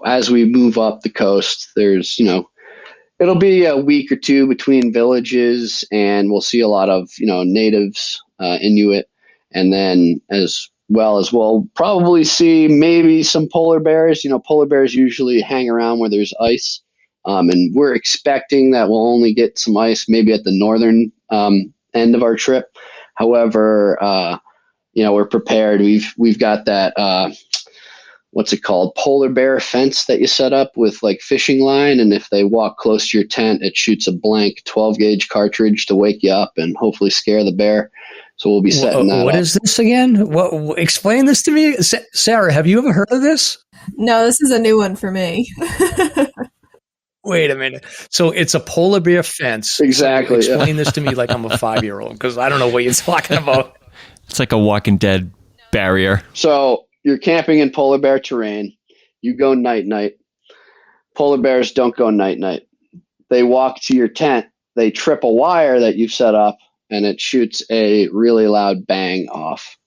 as we move up the coast, there's, it'll be a week or two between villages, and we'll see a lot of, natives, Inuit, and then as well as we'll probably see maybe some polar bears. Polar bears usually hang around where there's ice, and we're expecting that we'll only get some ice maybe at the northern end of our trip. However, we're prepared. We've got that. What's it called? Polar bear fence that you set up with like fishing line. And if they walk close to your tent, it shoots a blank 12 gauge cartridge to wake you up and hopefully scare the bear. So we'll be setting that up. What is this again? Explain this to me. Sarah, have you ever heard of this? No, this is a new one for me. Wait a minute. So it's a polar bear fence. Exactly. So explain this to me like I'm a 5-year-old, because I don't know what you're talking about. It's like a Walking Dead barrier. So you're camping in polar bear terrain. You go night-night. Polar bears don't go night-night. They walk to your tent. They trip a wire that you've set up, and it shoots a really loud bang off.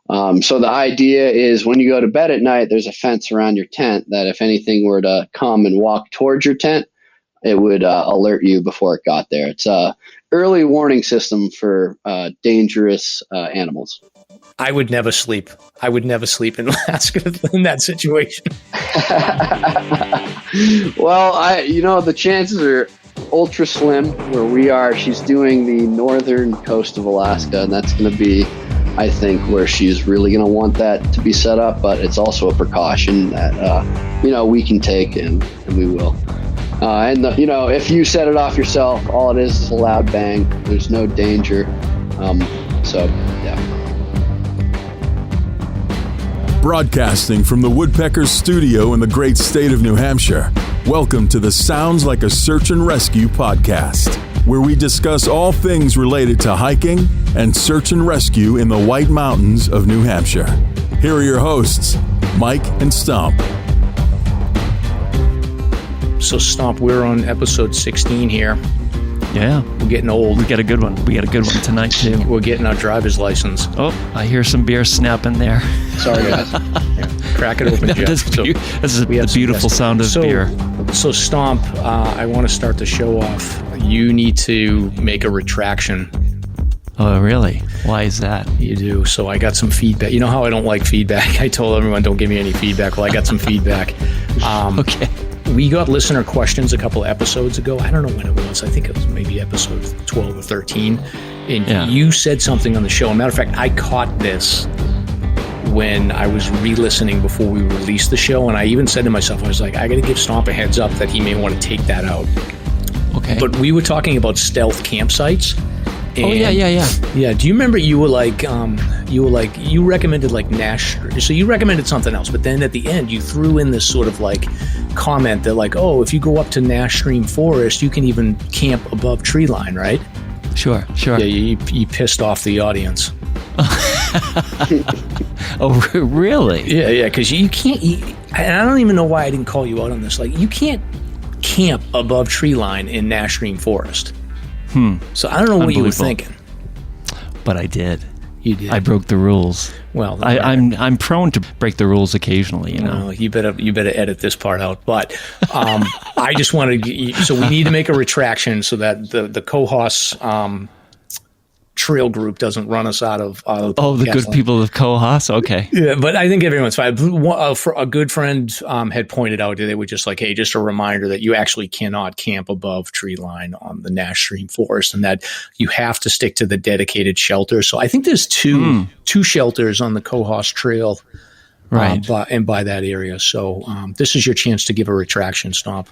So the idea is when you go to bed at night, there's a fence around your tent that if anything were to come and walk towards your tent, it would alert you before it got there. It's a early warning system for dangerous animals. I would never sleep. I would never sleep in Alaska in that situation. Well, the chances are ultra slim where we are. She's doing the northern coast of Alaska, and that's going to be, I think, where she's really going to want that to be set up. But it's also a precaution that, we can take and we will. If you set it off yourself, all it is a loud bang. There's no danger. Yeah. Broadcasting from the Woodpeckers studio in the great state of New Hampshire, welcome to the Sounds Like a Search and Rescue podcast, where we discuss all things related to hiking and search and rescue in the White Mountains of New Hampshire. Here are your hosts, Mike and Stomp. So Stomp, we're on episode 16 here. Yeah. We're getting old. We got a good one. We got a good one tonight, too. We're getting our driver's license. Oh, I hear some beer snapping there. Sorry, guys. Crack it open, Jeff. This is the beautiful sound of beer. So Stomp, I want to start the show off. You need to make a retraction. Oh, really? Why is that? You do. So I got some feedback. You know how I don't like feedback? I told everyone, don't give me any feedback. Well, I got some feedback. Okay. We got listener questions a couple of episodes ago. I don't know when it was. I think it was maybe episode 12 or 13. And you said something on the show. As a matter of fact, I caught this when I was re-listening before we released the show. And I even said to myself, I was like, I got to give Stomp a heads up that he may want to take that out. Okay. But we were talking about stealth campsites. Oh, yeah. Yeah. Do you remember you recommended like Nash. So you recommended something else, but then at the end you threw in this sort of like comment that like, oh, if you go up to Nash Stream Forest, you can even camp above tree line, right? Sure. Yeah, you pissed off the audience. Oh, really? Yeah, because you can't, and I don't even know why I didn't call you out on this. Like, you can't camp above tree line in Nash Stream Forest. So I don't know what you were thinking. But I did. You did. I broke the rules. Well, I'm prone to break the rules occasionally, you know. Well, you better edit this part out. But I just wanted to, so we need to make a retraction so that the Cohos trail group doesn't run us out of the good people of Cohos. Okay. Yeah, but I think everyone's fine. A good friend had pointed out they were just like, hey, just a reminder that you actually cannot camp above tree line on the Nash Stream Forest, and that you have to stick to the dedicated shelter. So I think there's two shelters on the Cohos Trail, right, and by that area. So this is your chance to give a retraction, Stomp.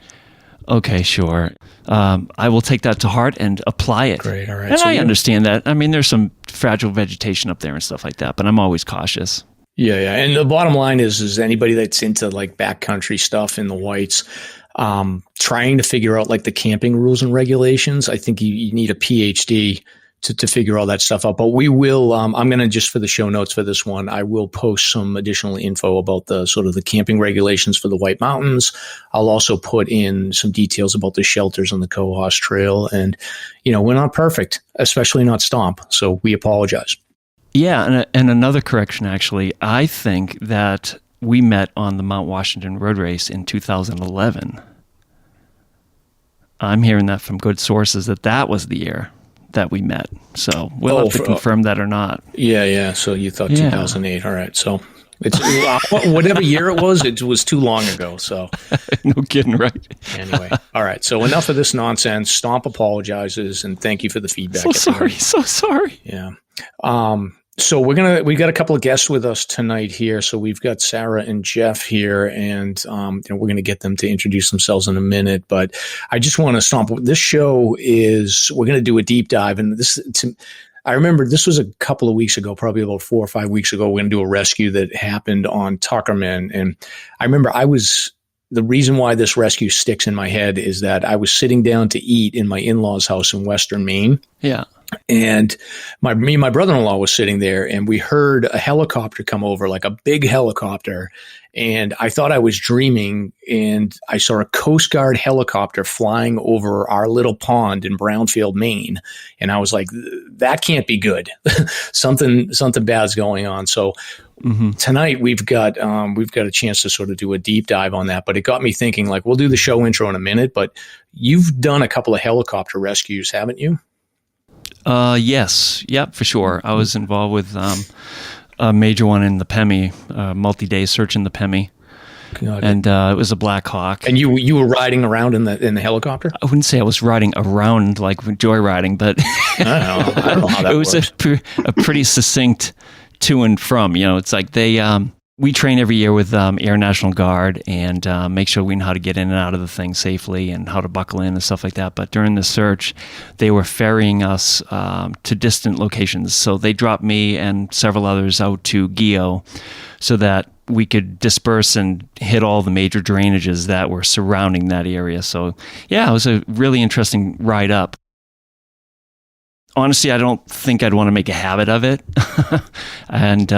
Okay, sure. I will take that to heart and apply it. Great, all right. And I understand that. I mean, there's some fragile vegetation up there and stuff like that, but I'm always cautious. Yeah. And the bottom line is anybody that's into like backcountry stuff in the Whites, trying to figure out like the camping rules and regulations, I think you need a PhD to figure all that stuff out. But we will, I'm going to, just for the show notes for this one, I will post some additional info about the sort of the camping regulations for the White Mountains. I'll also put in some details about the shelters on the Cohos Trail. And, we're not perfect, especially not Stomp. So we apologize. Yeah. And another correction, actually, I think that we met on the Mount Washington road race in 2011. I'm hearing that from good sources that was the year that we met. So we'll have to confirm that or not. Yeah. So you thought 2008. All right. So it's whatever year it was too long ago. So no kidding, right? Anyway. All right. So enough of this nonsense. Stomp apologizes and thank you for the feedback. So sorry. Yeah. So we got a couple of guests with us tonight here. So we've got Sarah and Jeff here, and we're going to get them to introduce themselves in a minute. But I just want to stomp. This show we're going to do a deep dive, and I remember this was a couple of weeks ago, probably about 4 or 5 weeks ago. We're going to do a rescue that happened on Tuckerman, and I remember the reason why this rescue sticks in my head is that I was sitting down to eat in my in-laws' house in Western Maine. Yeah. And my brother-in-law was sitting there, and we heard a helicopter come over, like a big helicopter. And I thought I was dreaming, and I saw a Coast Guard helicopter flying over our little pond in Brownfield, Maine. And I was like, that can't be good. something bad's going on. So tonight we've got a chance to sort of do a deep dive on that. But it got me thinking, like, we'll do the show intro in a minute, but you've done a couple of helicopter rescues, haven't you? Yes. Yep, for sure. I was involved with a major one in the Pemi, multi-day search in the Pemi. And it was a Black Hawk. And you were riding around in the helicopter? I wouldn't say I was riding around like joyriding, but I don't know how that works. It was a pretty succinct to and from. It's like we train every year with Air National Guard and make sure we know how to get in and out of the thing safely and how to buckle in and stuff like that. But during the search, they were ferrying us to distant locations. So they dropped me and several others out to Gio so that we could disperse and hit all the major drainages that were surrounding that area. So yeah, it was a really interesting ride up. Honestly, I don't think I'd want to make a habit of it. And,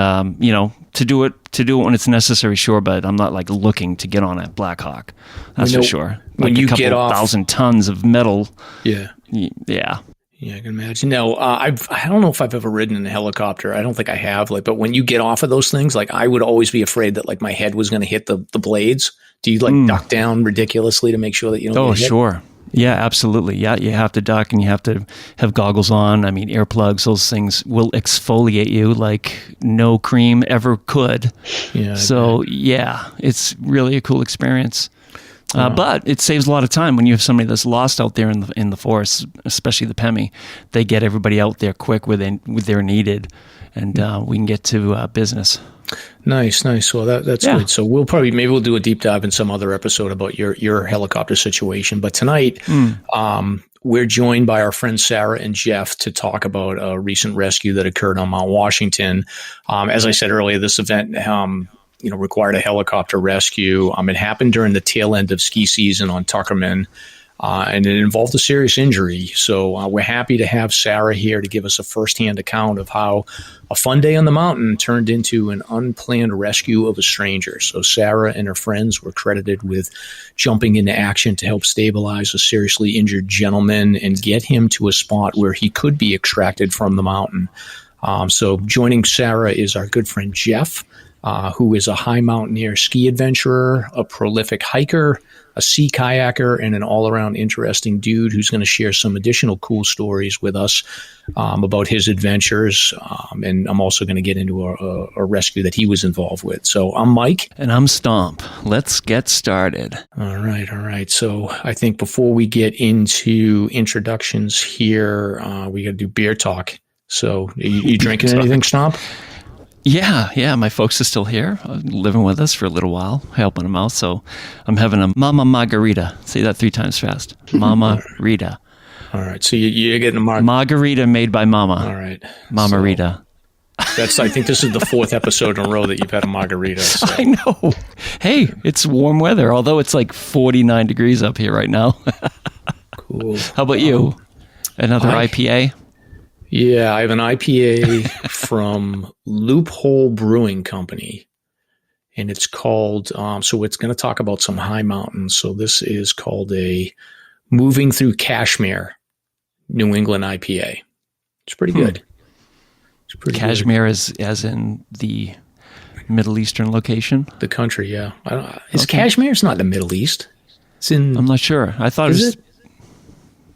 to do it when it's necessary, sure, but I'm not like looking to get on a Black Hawk. That's for sure. When like you a couple get off 1,000 tons of metal. Yeah. Yeah. Yeah, I can imagine. No, I don't know if I've ever ridden in a helicopter. I don't think I have. But when you get off of those things, like I would always be afraid that like my head was going to hit the blades. Do you duck down ridiculously to make sure that you don't get hit? Sure. Yeah, absolutely. Yeah, you have to duck and you have to have goggles on. I mean, earplugs, those things will exfoliate you like no cream ever could. Yeah. So, yeah, it's really a cool experience. But it saves a lot of time when you have somebody that's lost out there in the forest, especially the Pemi. They get everybody out there quick where they're needed, and we can get to business. Nice. Well, that's good. So maybe we'll do a deep dive in some other episode about your helicopter situation. But tonight, we're joined by our friends Sarah and Jeff to talk about a recent rescue that occurred on Mount Washington. As I said earlier, this event required a helicopter rescue. It happened during the tail end of ski season on Tuckerman. And it involved a serious injury. So we're happy to have Sarah here to give us a firsthand account of how a fun day on the mountain turned into an unplanned rescue of a stranger. So Sarah and her friends were credited with jumping into action to help stabilize a seriously injured gentleman and get him to a spot where he could be extracted from the mountain. So joining Sarah is our good friend Jeff, who is a high mountaineer ski adventurer, a prolific hiker, a sea kayaker, and an all-around interesting dude who's going to share some additional cool stories with us about his adventures. And I'm also going to get into a rescue that he was involved with. So I'm Mike. And I'm Stomp. Let's get started. All right. So I think before we get into introductions here, we got to do beer talk. So you drinking anything, Stomp? Yeah. My folks are still here, living with us for a little while, helping them out. So I'm having a Mama Margarita. Say that 3 times fast. Mama Rita. All right. So you're getting a margarita made by Mama. All right. Mama Rita. I think this is the 4th episode in a row that you've had a margarita. So. I know. Hey, it's warm weather, although it's like 49 degrees up here right now. Cool. How about you? Another IPA? Yeah, I have an IPA from Loophole Brewing Company, and it's called, so it's going to talk about some high mountains. So this is called a Moving Through Kashmir New England IPA. It's pretty good. It's pretty Kashmir good. is as in the Middle Eastern location. The country, yeah. Is Kashmir? It's not in the Middle East. It's in. I'm not sure. I thought Is it was. it?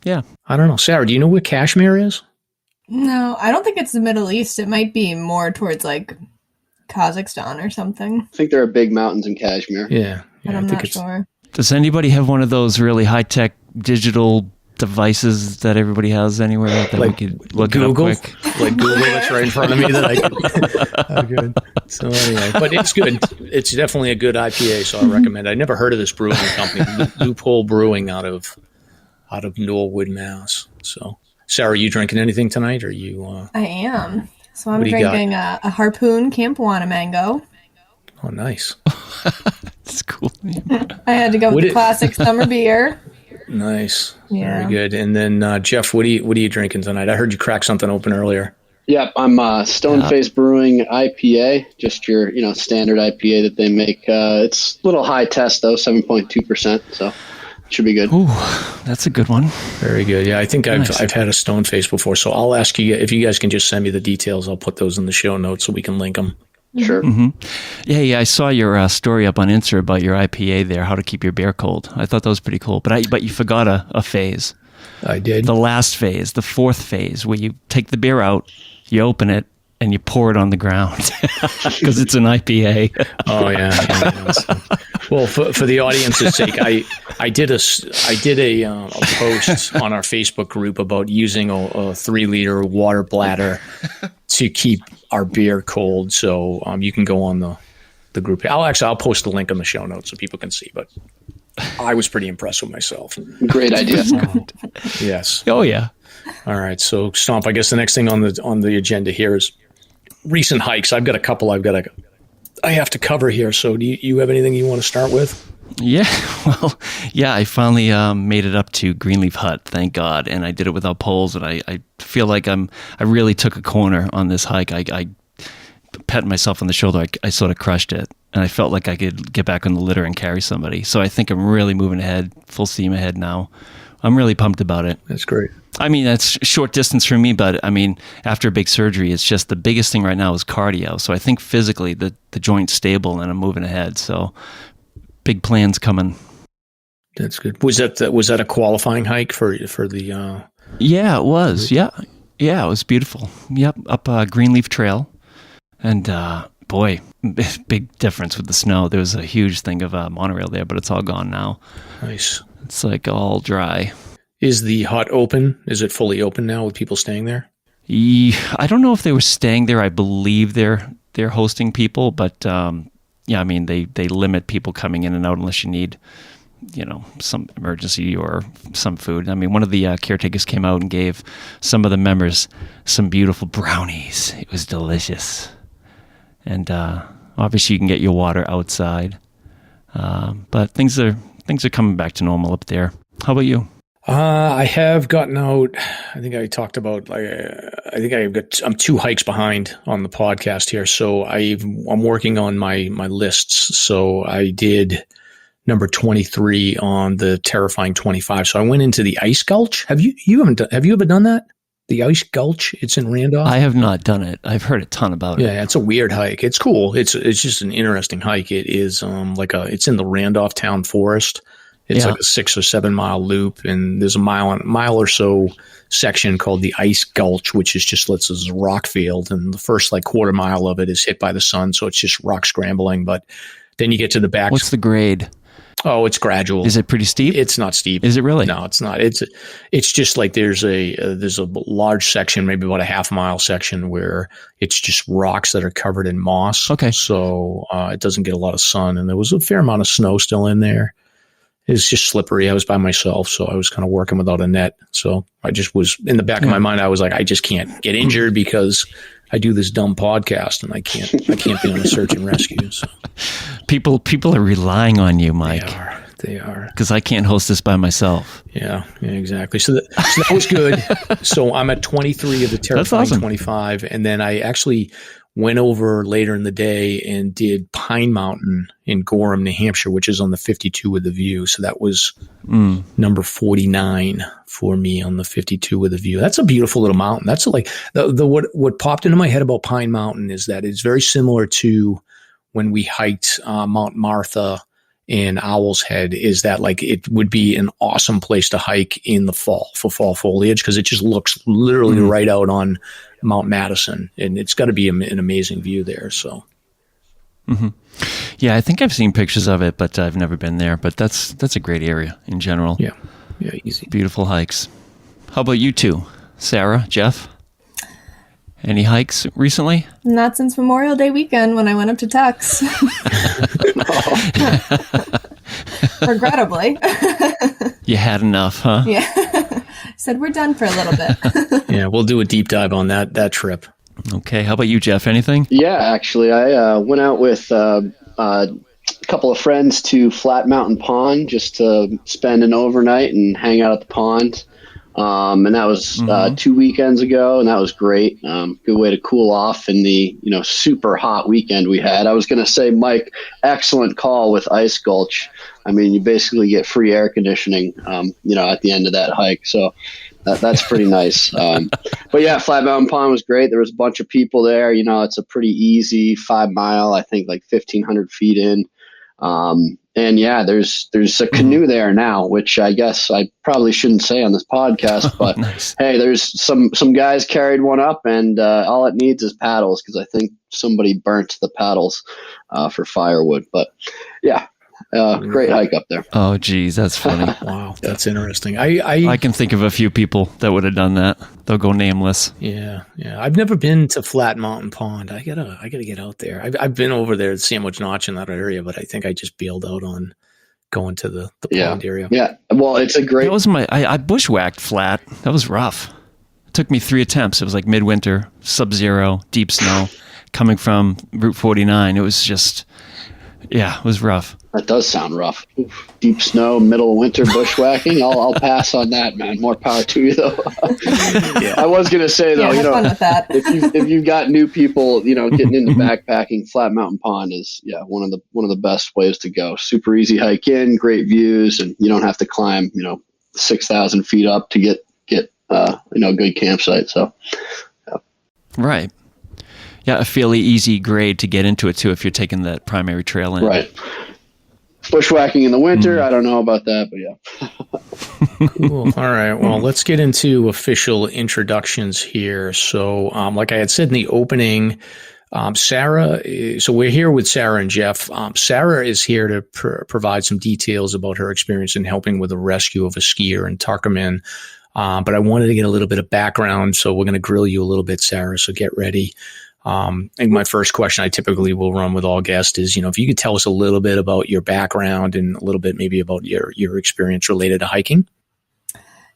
Yeah. I don't know. Sarah, do you know where Kashmir is? No, I don't think it's the Middle East. It might be more towards like Kazakhstan or something. I think there are big mountains in Kashmir. Yeah. But I'm not sure. Does anybody have one of those really high-tech digital devices that everybody has anywhere that we could look Google? it up quick? Like Google that's right in front of me that I can. Oh, good. So anyway, but it's good. It's definitely a good IPA, so I recommend it. I never heard of this brewing company, Loophole Brewing out of Norwood, Mass. So, Sarah, are you drinking anything tonight? Or are you? I am. So I'm drinking a Harpoon Camp Wannamango. Oh, nice. That's cool. I had to go with the classic summer beer. Nice. Yeah. Very good. And then Jeff, what are you drinking tonight? I heard you crack something open earlier. Yep, I'm Stoneface Brewing IPA, just your standard IPA that they make. It's a little high test though, 7.2%, so it should be good. Ooh, that's a good one. Very good. Yeah, I think I've had a Stoneface before, so I'll ask you if you guys can just send me the details. I'll put those in the show notes so we can link them. Sure. Mm-hmm. Yeah. I saw your story up on Insta about your IPA there, how to keep your beer cold. I thought that was pretty cool. But you forgot a phase. I did. The last phase, the fourth phase, where you take the beer out, you open it, and you pour it on the ground because it's an IPA. Oh yeah. Well, for the audience's sake, I did a post on our Facebook group about using a 3-liter water bladder to keep our beer cold. So you can go on the group. I'll post the link in the show notes so people can see. But I was pretty impressed with myself. Great idea. Yes. Oh yeah. All right. So Stomp, I guess the next thing on the agenda here is recent hikes. I've got a couple I have to cover here. So do you have anything you want to start with? Yeah, well, yeah, I finally made it up to Greenleaf Hut, thank God, and I did it without poles, and I feel like I really took a corner on this hike. I pat myself on the shoulder. I sort of crushed it, and I felt like I could get back on the litter and carry somebody. So I think I'm really moving ahead, full steam ahead now. I'm really pumped about it. That's great. I mean, that's short distance for me, but I mean, after a big surgery, it's just the biggest thing right now is cardio. So I think physically the joint's stable and I'm moving ahead. So big plans coming. That's good. Was that a qualifying hike for the? Yeah, it was. Yeah, it was beautiful. Yep, up Greenleaf Trail, and boy, big difference with the snow. There was a huge thing of monorail there, but it's all gone now. Nice. It's like all dry. Is the hut open? Is it fully open now with people staying there? I don't know if they were staying there. I believe they're hosting people, but yeah, I mean they limit people coming in and out unless you need, some emergency or some food. I mean, one of the caretakers came out and gave some of the members some beautiful brownies. It was delicious, and obviously you can get your water outside, but things are coming back to normal up there. How about you? I have gotten out. I think I talked about. I'm 2 hikes behind on the podcast here, so I'm working on my lists. So I did number 23 on the terrifying 25. So I went into the Ice Gulch. Have you ever done that? The Ice Gulch. It's in Randolph. I have not done it. I've heard a ton about it. Yeah, it's a weird hike. It's cool. It's just an interesting hike. It is it's in the Randolph Town Forest. It's like a 6 or 7 mile loop, and there's a mile or so section called the Ice Gulch, which is just this rock field, and the first quarter mile of it is hit by the sun, so it's just rock scrambling. But then you get to the back. What's the grade? Oh, it's gradual. Is it pretty steep? It's not steep. Is it really? No, it's not. It's just like there's a large section, maybe about a half-mile section, where it's just rocks that are covered in moss. Okay. So it doesn't get a lot of sun, and there was a fair amount of snow still in there. It's just slippery. I was by myself, so I was kind of working without a net. So I just was in the back of my mind. I was like, I just can't get injured because I do this dumb podcast, and I can't be on a search and rescue. So people are relying on you, Mike. They are because I can't host this by myself. Yeah, exactly. So that was good. So I'm at 23 of the terrifying 25, and then I actually went over later in the day and did Pine Mountain in Gorham, New Hampshire, which is on the 52 with a view. So that was number 49 for me on the 52 with a view. That's a beautiful little mountain. That's what popped into my head about Pine Mountain is that it's very similar to when we hiked Mount Martha in Owl's Head is that like it would be an awesome place to hike in the fall for fall foliage because it just looks literally right out on Mount Madison, and it's got to be an amazing view there. So. Mm-hmm. Yeah, I think I've seen pictures of it, but I've never been there. But that's a great area in general. Yeah, easy. Beautiful hikes. How about you two, Sarah, Jeff? Any hikes recently? Not since Memorial Day weekend when I went up to Tux. Regrettably. You had enough, huh? Yeah. Said we're done for a little bit. Yeah, we'll do a deep dive on that trip. Okay. How about you, Jeff? Anything? Yeah, actually, I went out with a couple of friends to Flat Mountain Pond just to spend an overnight and hang out at the pond. And that was 2 weekends ago, and that was great. Good way to cool off in the super hot weekend we had. I was going to say, Mike, excellent call with Ice Gulch. I mean, you basically get free air conditioning, at the end of that hike. So that's pretty nice. But yeah, Flat Mountain Pond was great. There was a bunch of people there. It's a pretty easy 5 mile, I think like 1,500 feet in. And yeah, there's a canoe there now, which I guess I probably shouldn't say on this podcast, but nice. Hey, there's some guys carried one up, and all it needs is paddles because I think somebody burnt the paddles for firewood. But yeah, great hike up there. Oh, geez, that's funny. Wow, that's interesting. I can think of a few people that would have done that. They'll go nameless. Yeah. I've never been to Flat Mountain Pond. I gotta get out there. I've been over there at Sandwich Notch in that area, but I think I just bailed out on going to the pond area. Yeah. Well, it's a great. That was I bushwhacked Flat. That was rough. It took me 3 attempts. It was like midwinter, sub-zero, deep snow, coming from Route 49. It was just, it was rough. That does sound rough. Oof. Deep snow, middle of winter, bushwhacking. I'll pass on that, man. More power to you, though. Yeah. I was gonna say though, have fun with that. if you've got new people, getting into backpacking, Flat Mountain Pond is one of the best ways to go. Super easy hike in, great views, and you don't have to climb 6,000 feet up to get a good campsite. So, right. Yeah, a fairly easy grade to get into it too if you're taking that primary trail in. Right. Bushwhacking in the winter, I don't know about that, but yeah. Cool. All right. Well, let's get into official introductions here. So, like I had said in the opening, Sarah, so we're here with Sarah and Jeff. Sarah is here to provide some details about her experience in helping with the rescue of a skier in Tuckerman. But I wanted to get a little bit of background, so we're going to grill you a little bit, Sarah, so get ready. And my first question I typically will run with all guests is, if you could tell us a little bit about your background and a little bit maybe about your experience related to hiking.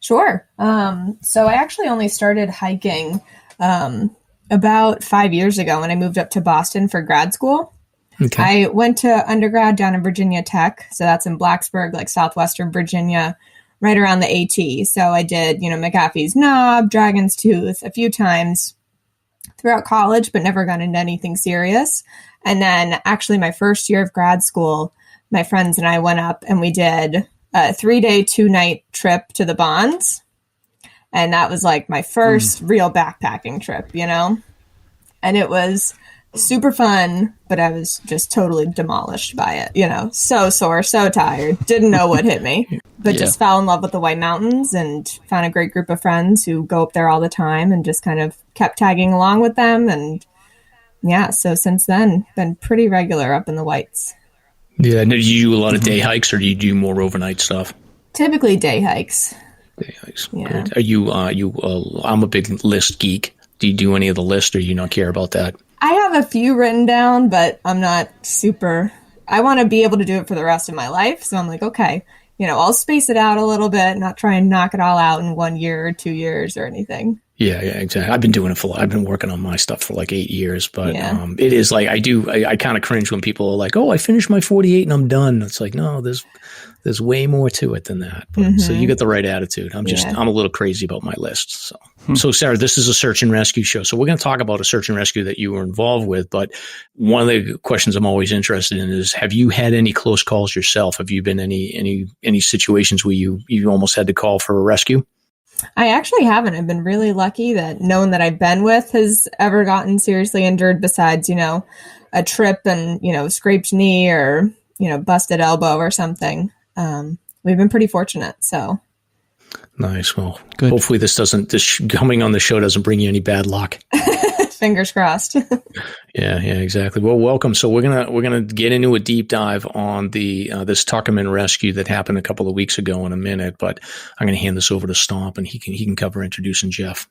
Sure. So I actually only started hiking about 5 years ago when I moved up to Boston for grad school. Okay. I went to undergrad down in Virginia Tech. So that's in Blacksburg, like southwestern Virginia, right around the AT. So I did, McAfee's Knob, Dragon's Tooth a few times throughout college, but never got into anything serious. And then actually my first year of grad school, my friends and I went up and we did a 3-day, 2-night trip to the Bonds. And that was like my first real backpacking trip, and it was super fun, but I was just totally demolished by it, so sore, so tired, didn't know what hit me, but just fell in love with the White Mountains and found a great group of friends who go up there all the time and just kind of kept tagging along with them. And so since then, been pretty regular up in the Whites. Yeah. Do you do a lot of day hikes or do you do more overnight stuff? Typically day hikes. Day hikes. Yeah. Good. Are you, I'm a big list geek. Do you do any of the list or do you not care about that? I have a few written down, but I'm not super, I want to be able to do it for the rest of my life. So I'm like, okay, I'll space it out a little bit, not try and knock it all out in 1 year or 2 years or anything. Yeah, exactly. I've been doing it I've been working on my stuff for like 8 years, but it is like, I kind of cringe when people are like, oh, I finished my 48 and I'm done. It's like, no, there's way more to it than that. But, So you get the right attitude. I'm a little crazy about my list. So Sarah, this is a search and rescue show. So we're going to talk about a search and rescue that you were involved with. But one of the questions I'm always interested in is, have you had any close calls yourself? Have you been any situations where you almost had to call for a rescue? I actually haven't. I've been really lucky that no one that I've been with has ever gotten seriously injured besides, a trip and, scraped knee or, busted elbow or something. We've been pretty fortunate. So. Nice. Well, good. Hopefully this coming on the show doesn't bring you any bad luck. Fingers crossed. Yeah, exactly. Well, welcome. So we're gonna get into a deep dive on the this Tuckerman rescue that happened a couple of weeks ago in a minute, but I'm gonna hand this over to Stomp, and he can cover introducing Jeff.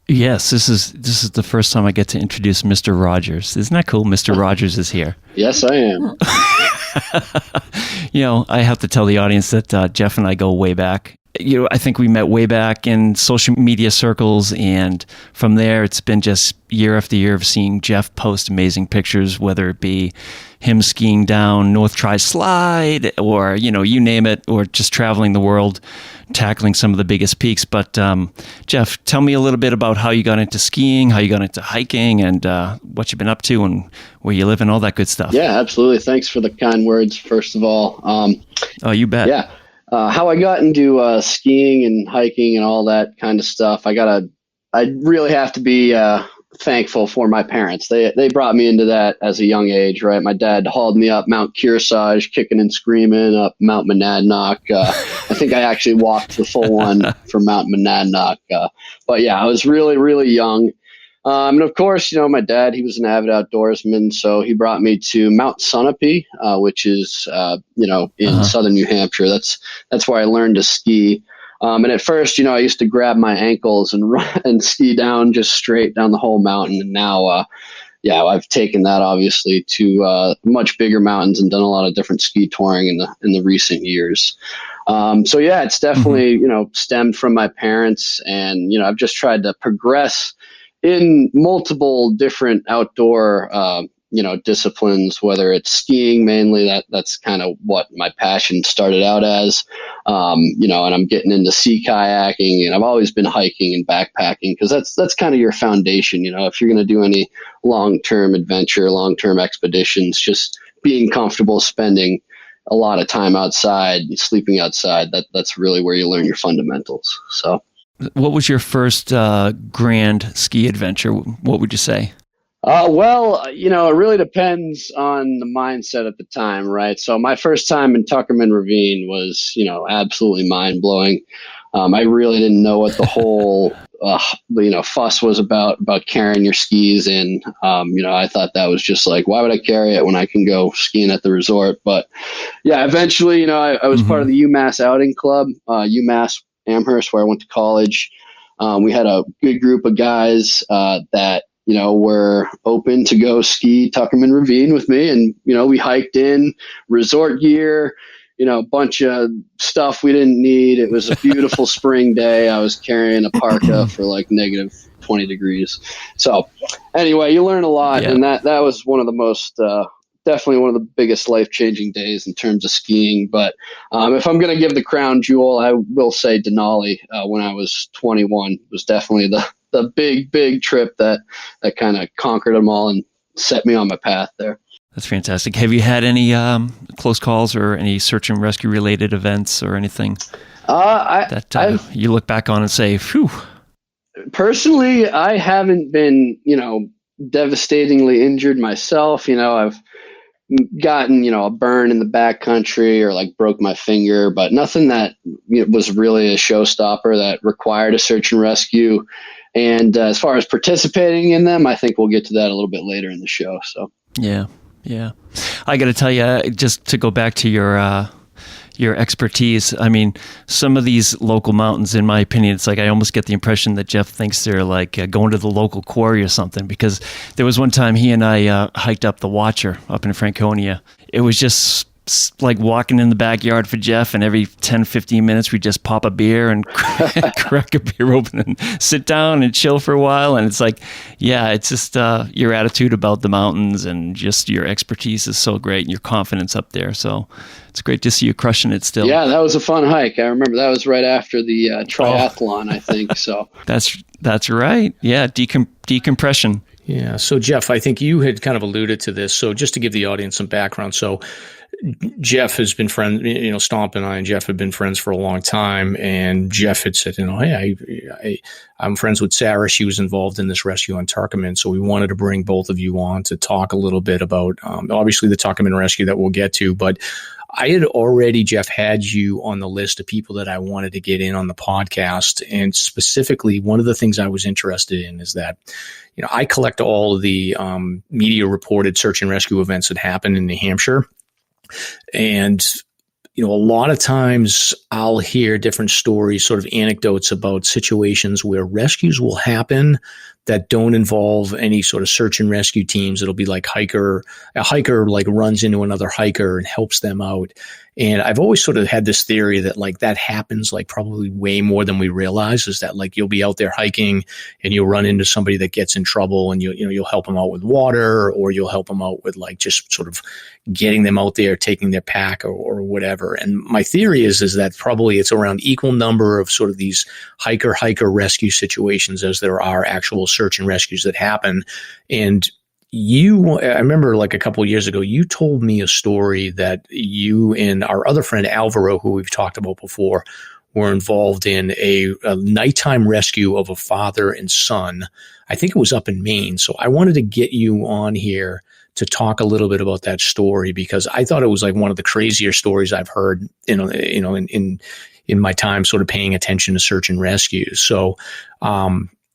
Yes, this is the first time I get to introduce Mr. Rogers. Isn't that cool? Mr. Rogers is here. Yes, I am. I have to tell the audience that Jeff and I go way back. I think we met way back in social media circles, and from there it's been just year after year of seeing Jeff post amazing pictures, whether it be him skiing down North Tri-Slide or, you name it, or just traveling the world, tackling some of the biggest peaks. But Jeff, tell me a little bit about how you got into skiing, how you got into hiking, and what you've been up to and where you live and all that good stuff. Yeah, absolutely. Thanks for the kind words, first of all. Oh, you bet. Yeah. How I got into skiing and hiking and all that kind of stuff, I really have to be thankful for my parents. They brought me into that as a young age, right? My dad hauled me up Mount Kearsarge, kicking and screaming, up Mount Monadnock. I think I actually walked the full one from Mount Monadnock. But yeah, I was really, really young. And of course, my dad, he was an avid outdoorsman, so he brought me to Mount Sunapee, which is, in southern New Hampshire. That's where I learned to ski. And at first, I used to grab my ankles and run and ski down just straight down the whole mountain. And now, I've taken that obviously to much bigger mountains and done a lot of different ski touring in the recent years. It's definitely, stemmed from my parents, and, I've just tried to progress in multiple different outdoor, disciplines, whether it's skiing mainly, that's kind of what my passion started out as, and I'm getting into sea kayaking, and I've always been hiking and backpacking because that's kind of your foundation. If you're going to do any long-term adventure, long-term expeditions, just being comfortable spending a lot of time outside, sleeping outside, that's really where you learn your fundamentals. So. What was your first grand ski adventure? What would you say? It really depends on the mindset at the time, right? So my first time in Tuckerman Ravine was, absolutely mind-blowing. I really didn't know what the whole, fuss was about carrying your skis in. I thought that was just like, why would I carry it when I can go skiing at the resort? But yeah, eventually, I was part of the UMass outing club, UMass Amherst, where I went to college. We had a good group of guys that, were open to go ski Tuckerman Ravine with me. And, we hiked in resort gear, a bunch of stuff we didn't need. It was a beautiful spring day. I was carrying a parka for like negative 20 degrees. So anyway, you learn a lot. Yeah. And that was one of the most, definitely one of the biggest life-changing days in terms of skiing. But if I'm going to give the crown jewel, I will say Denali when I was 21 was definitely the big trip that kind of conquered them all and set me on my path there. That's fantastic. Have you had any close calls or any search and rescue related events or anything you look back on and say, phew? Personally, I haven't been, devastatingly injured myself. I've gotten, a burn in the backcountry or like broke my finger, but nothing that was really a showstopper that required a search and rescue. And as far as participating in them, I think we'll get to that a little bit later in the show. So yeah. I got to tell you, just to go back to your expertise. I mean, some of these local mountains, in my opinion, it's like I almost get the impression that Jeff thinks they're like going to the local quarry or something, because there was one time he and I hiked up the Watcher up in Franconia. It was just like walking in the backyard for Jeff, and every 10, 15 minutes we just pop a beer and crack a beer open and sit down and chill for a while. And it's like, yeah, it's just your attitude about the mountains and just your expertise is so great and your confidence up there. So it's great to see you crushing it still. Yeah, that was a fun hike. I remember that was right after the triathlon, I think. So that's right. Yeah, decompression. Yeah. So Jeff, I think you had kind of alluded to this. So just to give the audience some background. So Jeff has been friends, Stomp and I and Jeff have been friends for a long time. And Jeff had said, hey, I'm friends with Sarah. She was involved in this rescue on Tuckerman. So we wanted to bring both of you on to talk a little bit about, obviously the Tuckerman rescue that we'll get to, but I had already, Jeff, had you on the list of people that I wanted to get in on the podcast. And specifically, one of the things I was interested in is that, I collect all of the media reported search and rescue events that happen in New Hampshire. And, a lot of times I'll hear different stories, sort of anecdotes about situations where rescues will happen that don't involve any sort of search and rescue teams. It'll be like a hiker like runs into another hiker and helps them out. And I've always sort of had this theory that like that happens like probably way more than we realize, is that like you'll be out there hiking and you'll run into somebody that gets in trouble and you'll help them out with water, or you'll help them out with like just sort of getting them out there, taking their pack or whatever. And my theory is that probably it's around equal number of sort of these hiker rescue situations as there are actual search and rescues that happen. And I remember like a couple of years ago, you told me a story that you and our other friend Alvaro, who we've talked about before, were involved in a nighttime rescue of a father and son. I think it was up in Maine. So I wanted to get you on here to talk a little bit about that story, because I thought it was like one of the crazier stories I've heard, in my time sort of paying attention to search and rescue. So,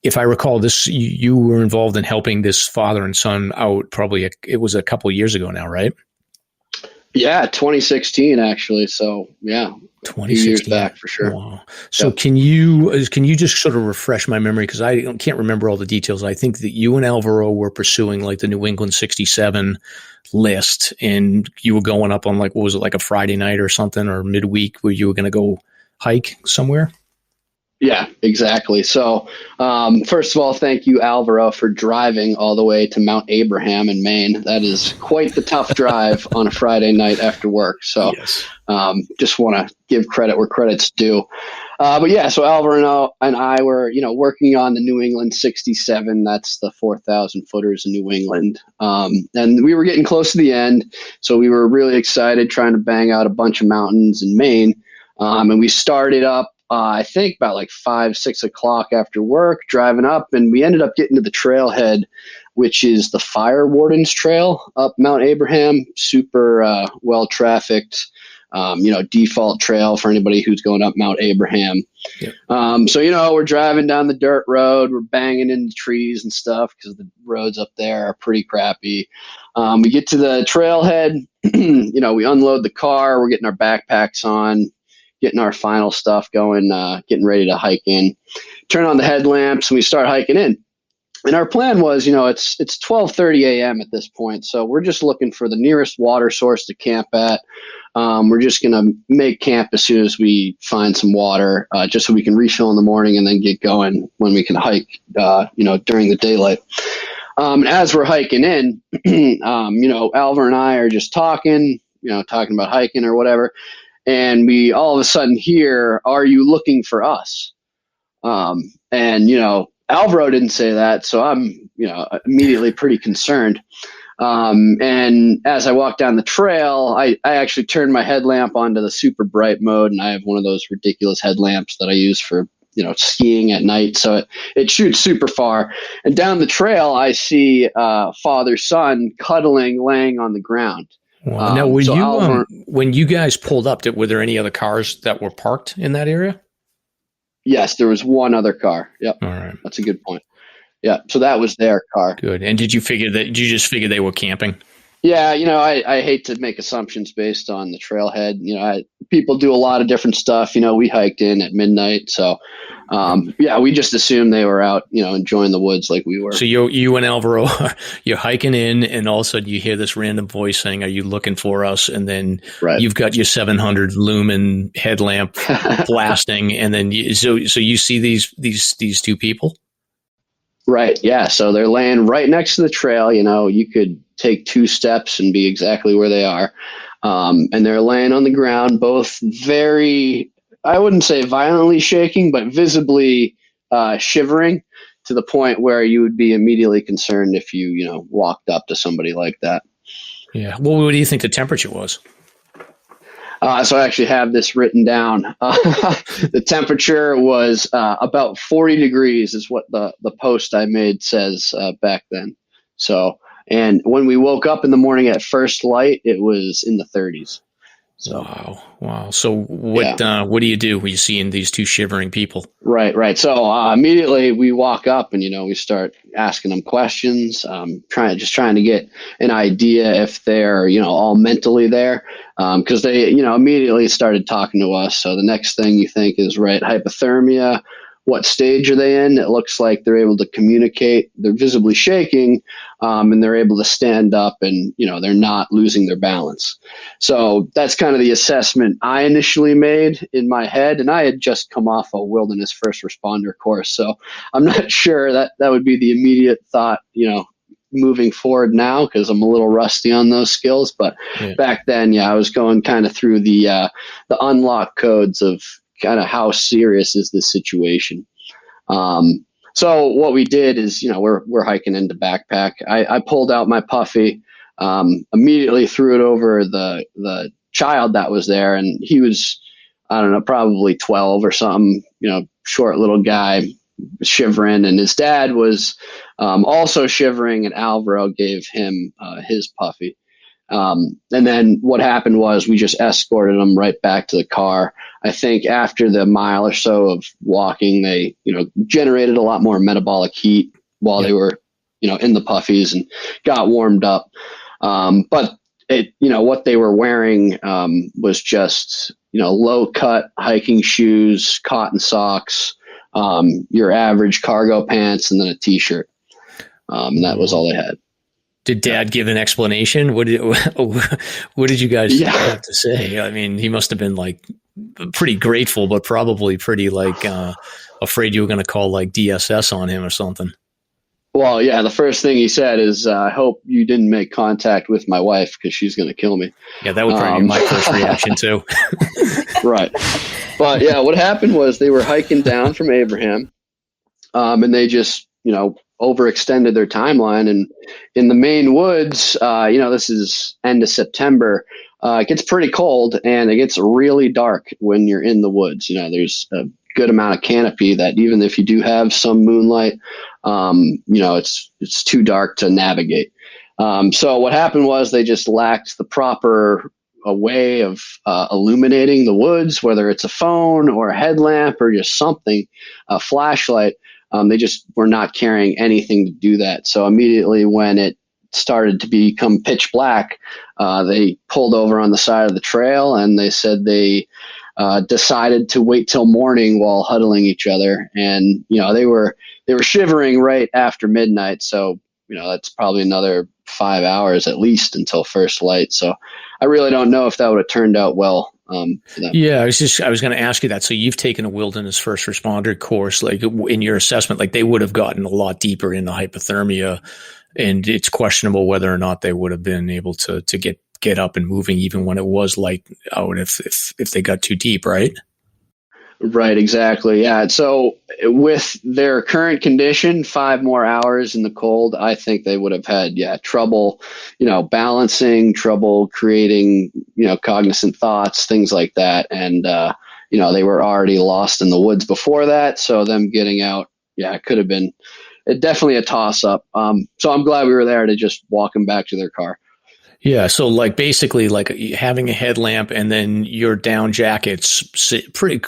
if I recall this, you were involved in helping this father and son out probably, it was a couple of years ago now, right? Yeah, 2016 actually. So yeah, 2016 years back for sure. Wow. So Yep. can you just sort of refresh my memory, because I can't remember all the details. I think that you and Alvaro were pursuing like the New England 67 list, and you were going up on like, what was it, like a Friday night or something, or midweek, where you were going to go hike somewhere? Yeah, exactly. So, first of all, thank you, Alvaro, for driving all the way to Mount Abraham in Maine. That is quite the tough drive on a Friday night after work. So, Yes. Just want to give credit where credit's due. But yeah, so Alvaro and I were, working on the New England 67. That's the 4,000 footers in New England. And we were getting close to the end. So we were really excited trying to bang out a bunch of mountains in Maine. And we started up, I think about like 5-6 o'clock after work, driving up, and we ended up getting to the trailhead, which is the Fire Wardens Trail up Mount Abraham. Super well trafficked, default trail for anybody who's going up Mount Abraham. Yep. So we're driving down the dirt road, we're banging into trees and stuff because the roads up there are pretty crappy. We get to the trailhead, we unload the car, we're getting our backpacks on, getting our final stuff going, getting ready to hike in, turn on the headlamps, and we start hiking in. And our plan was, it's 12:30 a.m. at this point. So we're just looking for the nearest water source to camp at. We're just going to make camp as soon as we find some water, just so we can refill in the morning and then get going when we can hike, during the daylight. As we're hiking in, Alvar and I are just talking about hiking or whatever. And we all of a sudden hear, "Are you looking for us?" Alvaro didn't say that, so I'm, immediately pretty concerned. And as I walk down the trail, I actually turned my headlamp onto the super bright mode, and I have one of those ridiculous headlamps that I use for, skiing at night. So it shoots super far. And down the trail, I see father-son cuddling, laying on the ground. Wow. Now, when you guys pulled up, were there any other cars that were parked in that area? Yes, there was one other car. Yep. All right. That's a good point. Yeah. So that was their car. Good. And did you just figure they were camping? Yeah. I hate to make assumptions based on the trailhead. People do a lot of different stuff. We hiked in at midnight. So, we just assumed they were out, enjoying the woods like we were. So you and Alvaro, you're hiking in, and all of a sudden you hear this random voice saying, "Are you looking for us?" And then You've got your 700 lumen headlamp blasting. And then so you see these two people. Right. Yeah. So they're laying right next to the trail. You could take 2 steps and be exactly where they are. And they're laying on the ground, both very, I wouldn't say violently shaking, but visibly shivering to the point where you would be immediately concerned if you, walked up to somebody like that. Yeah. Well, what do you think the temperature was? So I actually have this written down. The temperature was about 40 degrees is what the post I made says back then. So, and when we woke up in the morning at first light, it was in the 30s. So, wow. So what do you do when you see these two shivering people? Right. So immediately we walk up and, we start asking them questions, trying to get an idea if they're, all mentally there. Because they, immediately started talking to us. So the next thing you think is, right, hypothermia. What stage are they in? It looks like they're able to communicate. They're visibly shaking, and they're able to stand up, and they're not losing their balance. So that's kind of the assessment I initially made in my head, and I had just come off a wilderness first responder course, so I'm not sure that would be the immediate thought, moving forward now, because I'm a little rusty on those skills. But back then, I was going kind of through the unlock codes of kind of how serious is this situation. So what we did is, we're hiking into backpack. I pulled out my puffy, immediately threw it over the child that was there. And he was, I don't know, probably 12 or something, short little guy shivering. And his dad was also shivering, and Alvaro gave him his puffy. And then what happened was we just escorted them right back to the car. I think after the mile or so of walking, they, generated a lot more metabolic heat while they were, in the puffies and got warmed up. But it, what they were wearing was just, low cut hiking shoes, cotton socks, your average cargo pants, and then a t-shirt. And that was all they had. Did Dad give an explanation? What did you guys have to say? I mean, he must have been like pretty grateful, but probably pretty afraid you were going to call like DSS on him or something. Well, yeah, the first thing he said is, I hope you didn't make contact with my wife because she's going to kill me. Yeah, that would probably be my first reaction too. Right. But yeah, what happened was they were hiking down from Abraham, and they just, overextended their timeline. And in the Maine woods, this is end of September, it gets pretty cold and it gets really dark when you're in the woods. There's a good amount of canopy that even if you do have some moonlight, it's too dark to navigate. So what happened was they just lacked the proper way of illuminating the woods, whether it's a phone or a headlamp or just something, a flashlight. They just were not carrying anything to do that. So immediately when it started to become pitch black, they pulled over on the side of the trail, and they said they decided to wait till morning while huddling each other. And, they were shivering right after midnight. So, that's probably another 5 hours at least until first light. So I really don't know if that would have turned out well. For them. Yeah, I was going to ask you that. So you've taken a wilderness first responder course, like in your assessment, like they would have gotten a lot deeper into hypothermia, and it's questionable whether or not they would have been able to get up and moving even when it was light out if they got too deep, right? Right, exactly. Yeah. So with their current condition, 5 more hours in the cold, I think they would have had, trouble, balancing, trouble creating, cognizant thoughts, things like that. And, they were already lost in the woods before that. So them getting out, it could have been definitely a toss up. So I'm glad we were there to just walk them back to their car. Yeah, so like basically like having a headlamp and then your down jacket's pretty.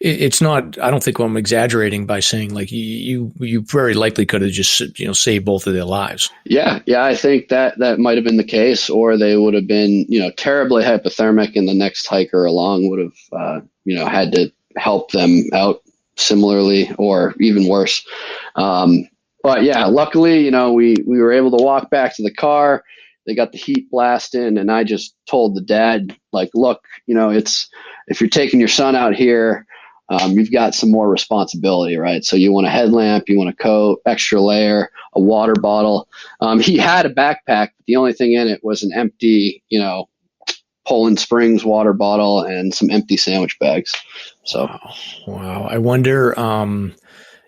It's not. I don't think I'm exaggerating by saying like you very likely could have just saved both of their lives. Yeah, I think that might have been the case, or they would have been terribly hypothermic, and the next hiker along would have had to help them out similarly or even worse. But yeah, luckily we were able to walk back to the car. They got the heat blasting, and I just told the dad, like, look, if you're taking your son out here, you've got some more responsibility, right? So you want a headlamp, you want a coat, extra layer, a water bottle. He had a backpack, but the only thing in it was an empty, Poland Springs water bottle and some empty sandwich bags. So, wow. I wonder,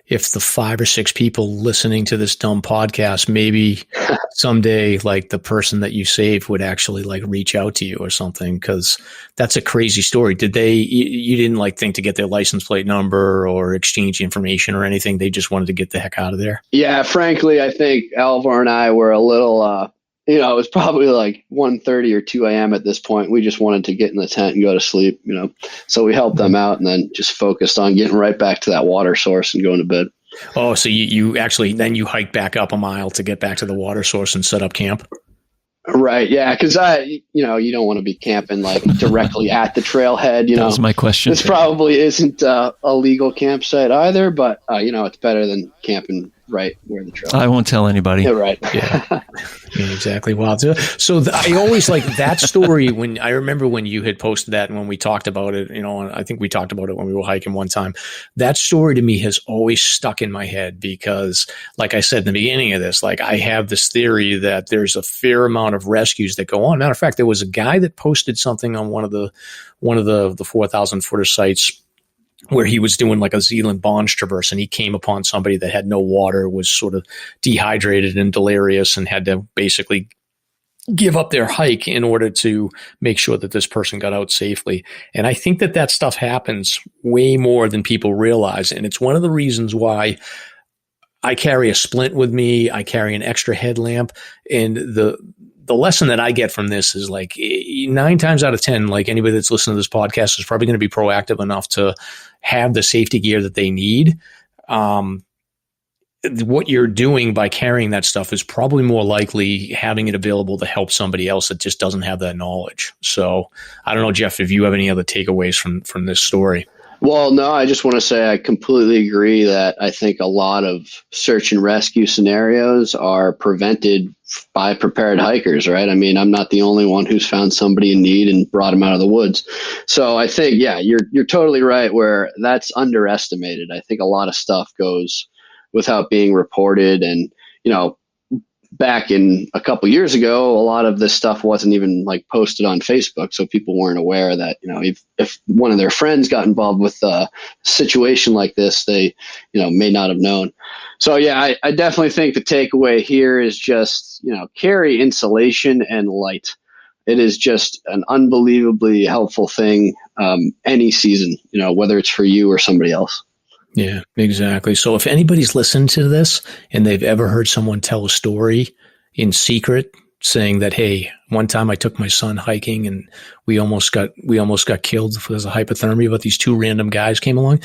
if the 5 or 6 people listening to this dumb podcast, maybe someday like the person that you saved would actually like reach out to you or something, because that's a crazy story. Did you didn't like think to get their license plate number or exchange information or anything? They just wanted to get the heck out of there? Yeah, frankly, I think Alvaro and I were a little, it was probably like 1:30 or 2 a.m. at this point. We just wanted to get in the tent and go to sleep, So we helped them out and then just focused on getting right back to that water source and going to bed. Oh, so you actually, then you hiked back up a mile to get back to the water source and set up camp? Right. Yeah. Because you don't want to be camping like directly at the trailhead. That was my question. This probably isn't a legal campsite either, but it's better than camping right where the trail. I won't tell anybody. Yeah, right. Yeah. Yeah, exactly. Wow. So I always like that story when I remember when you had posted that and when we talked about it, I think we talked about it when we were hiking one time. That story to me has always stuck in my head because, like I said in the beginning of this, like I have this theory that there's a fair amount of rescues that go on. Matter of fact, there was a guy that posted something on one of the 4,000 footer sites where he was doing like a Zealand Bonds traverse, and he came upon somebody that had no water, was sort of dehydrated and delirious, and had to basically give up their hike in order to make sure that this person got out safely. And I think that stuff happens way more than people realize. And it's one of the reasons why I carry a splint with me. I carry an extra headlamp. And the lesson that I get from this is like 9 times out of 10, like anybody that's listening to this podcast is probably going to be proactive enough to have the safety gear that they need. What you're doing by carrying that stuff is probably more likely having it available to help somebody else that just doesn't have that knowledge. So I don't know, Jeff, if you have any other takeaways from this story. Well, no, I just want to say I completely agree that I think a lot of search and rescue scenarios are prevented by prepared hikers, right? I mean, I'm not the only one who's found somebody in need and brought them out of the woods. So I think, yeah, you're totally right where that's underestimated. I think a lot of stuff goes without being reported. And, back in a couple years ago, a lot of this stuff wasn't even like posted on Facebook. So people weren't aware that, if one of their friends got involved with a situation like this, they, may not have known. So yeah, I definitely think the takeaway here is just, carry insulation and light. It is just an unbelievably helpful thing any season, whether it's for you or somebody else. Yeah, exactly. So if anybody's listened to this and they've ever heard someone tell a story in secret saying that, hey, one time I took my son hiking and we almost got killed because of hypothermia, but these 2 random guys came along,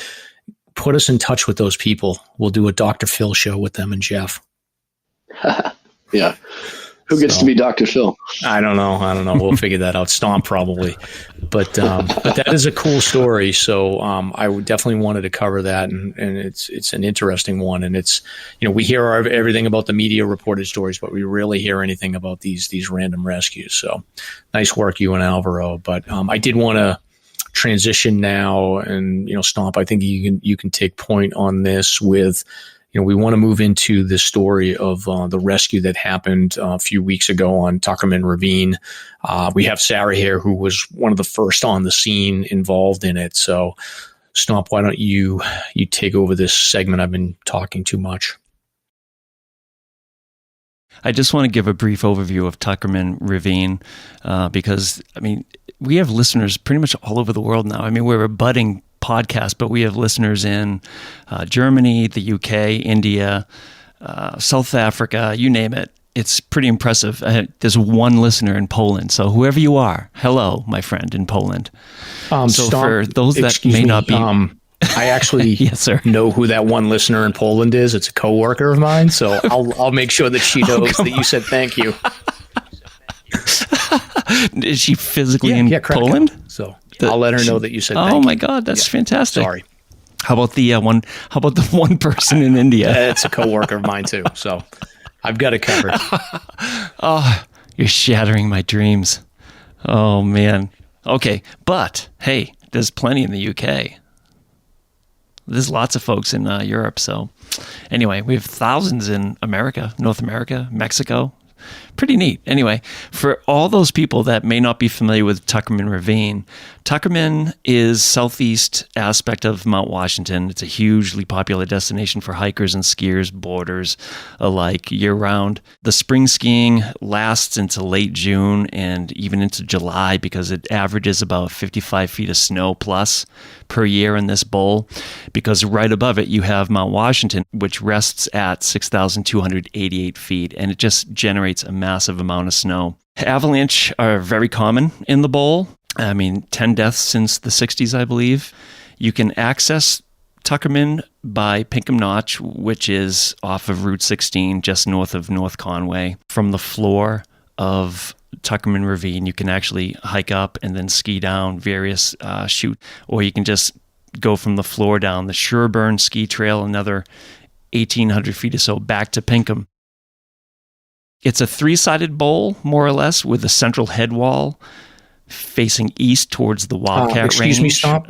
put us in touch with those people. We'll do a Dr. Phil show with them and Jeff. Yeah. Who gets to be Dr. Phil? I don't know. We'll figure that out. Stomp probably. But that is a cool story. So I would definitely wanted to cover that. And it's an interesting one. And it's, we hear everything about the media reported stories, but we rarely hear anything about these random rescues. So nice work, you and Alvaro. But I did want to transition now and, Stomp, I think you can take point on this with, we want to move into the story of the rescue that happened a few weeks ago on Tuckerman Ravine. We have Sarah here, who was one of the first on the scene involved in it. So, Stomp, why don't you take over this segment? I've been talking too much. I just want to give a brief overview of Tuckerman Ravine because, we have listeners pretty much all over the world now. We're a budding podcast, but we have listeners in Germany, the UK, India, South Africa, you name it. It's pretty impressive. There's one listener in Poland. So whoever you are, hello, my friend in Poland. For those that may not be... I actually yes, sir. know who that one listener in Poland is. It's a coworker of mine, so I'll make sure that she knows that you said thank you. Is she physically in Poland? So I'll let her know that you said thank you. Oh my God, that's fantastic. Sorry. How about the one person in India? It's a coworker of mine too. So I've got it covered. Oh, you're shattering my dreams. Oh man. Okay, but hey, there's plenty in the UK. There's lots of folks in Europe. So anyway, we have thousands in America, North America, Mexico, pretty neat. Anyway, for all those people that may not be familiar with Tuckerman Ravine, Tuckerman is southeast aspect of Mount Washington. It's a hugely popular destination for hikers and skiers, boarders alike year-round. The spring skiing lasts until late June and even into July because it averages about 55 feet of snow plus per year in this bowl, because right above it you have Mount Washington, which rests at 6,288 feet, and it just generates a massive amount of snow. Avalanche are very common in the bowl. 10 deaths since the 60s, I believe. You can access Tuckerman by Pinkham Notch, which is off of Route 16, just north of North Conway. From the floor of Tuckerman Ravine, you can actually hike up and then ski down various chutes, or you can just go from the floor down the Sherburne Ski Trail, another 1,800 feet or so, back to Pinkham. It's a three-sided bowl, more or less, with a central head wall facing east towards the Wildcat Range. Excuse me, Stomp.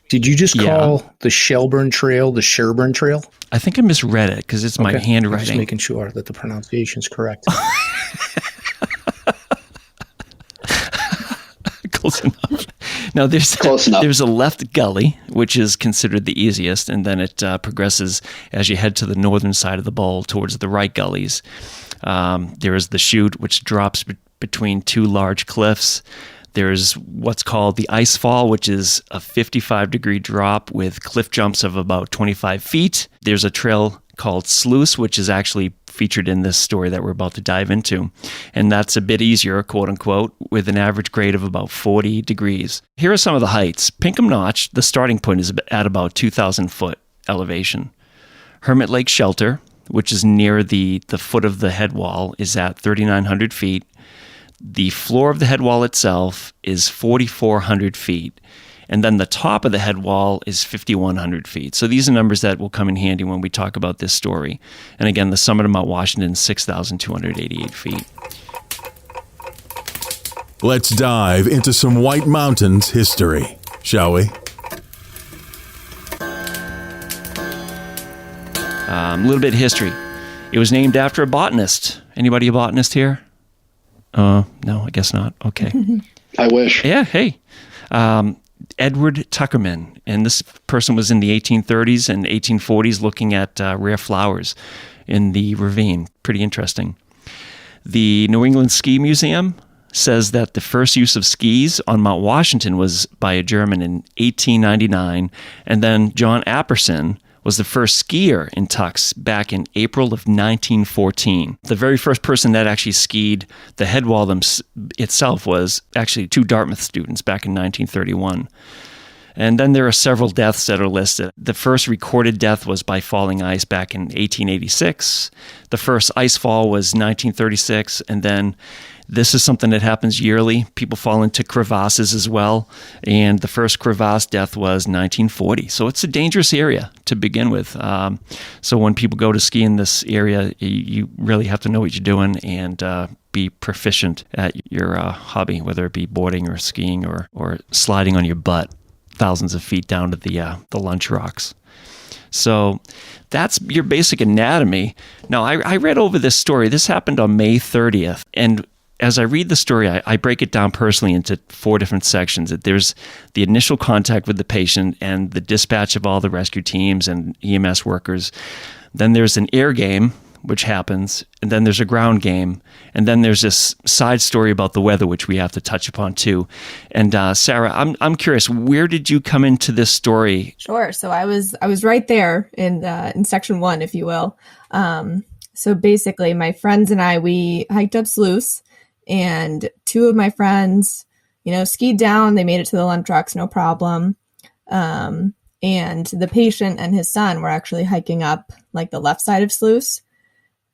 Did you just call the Shelburne Trail the Sherburne Trail? I think I misread it because it's my handwriting. I'm just making sure that the pronunciation is correct. Close enough. Now, there's a left gully, which is considered the easiest, and then it progresses as you head to the northern side of the bowl towards the right gullies. There is the chute, which drops between two large cliffs. There's what's called the ice fall, which is a 55-degree drop with cliff jumps of about 25 feet. There's a trail called Sluice, which is actually featured in this story that we're about to dive into. And that's a bit easier, quote unquote, with an average grade of about 40 degrees. Here are some of the heights. Pinkham Notch, the starting point, is at about 2,000 foot elevation. Hermit Lake Shelter, which is near the foot of the head wall, is at 3,900 feet. The floor of the head wall itself is 4,400 feet. And then the top of the head wall is 5,100 feet. So these are numbers that will come in handy when we talk about this story. And again, the summit of Mount Washington is 6,288 feet. Let's dive into some White Mountains history, shall we? A little bit of history. It was named after a botanist. Anybody a botanist here? No, I guess not. Okay. I wish. Yeah, hey. Edward Tuckerman, and this person was in the 1830s and 1840s looking at rare flowers in the ravine. Pretty interesting. The New England Ski Museum says that the first use of skis on Mount Washington was by a German in 1899, and then John Apperson was the first skier in Tux back in April of 1914. The very first person that actually skied the head wall itself was actually two Dartmouth students back in 1931. And then there are several deaths that are listed. The first recorded death was by falling ice back in 1886. The first ice fall was 1936, and then this is something that happens yearly. People fall into crevasses as well. And the first crevasse death was 1940. So it's a dangerous area to begin with. So when people go to ski in this area, you really have to know what you're doing and be proficient at your hobby, whether it be boarding or skiing or sliding on your butt thousands of feet down to the lunch rocks. So that's your basic anatomy. Now, I read over this story. This happened on May 30th. And as I read the story, I break it down personally into 4 different sections. There's the initial contact with the patient and the dispatch of all the rescue teams and EMS workers. Then there's an air game, which happens, and then there's a ground game, and then there's this side story about the weather, which we have to touch upon too. And Sarah, I'm curious, where did you come into this story? Sure. So I was right there in section 1, if you will. So basically, my friends and I, we hiked up Sluice. And 2 of my friends, skied down. They made it to the lunch rocks, no problem. And the patient and his son were actually hiking up like the left side of Sluice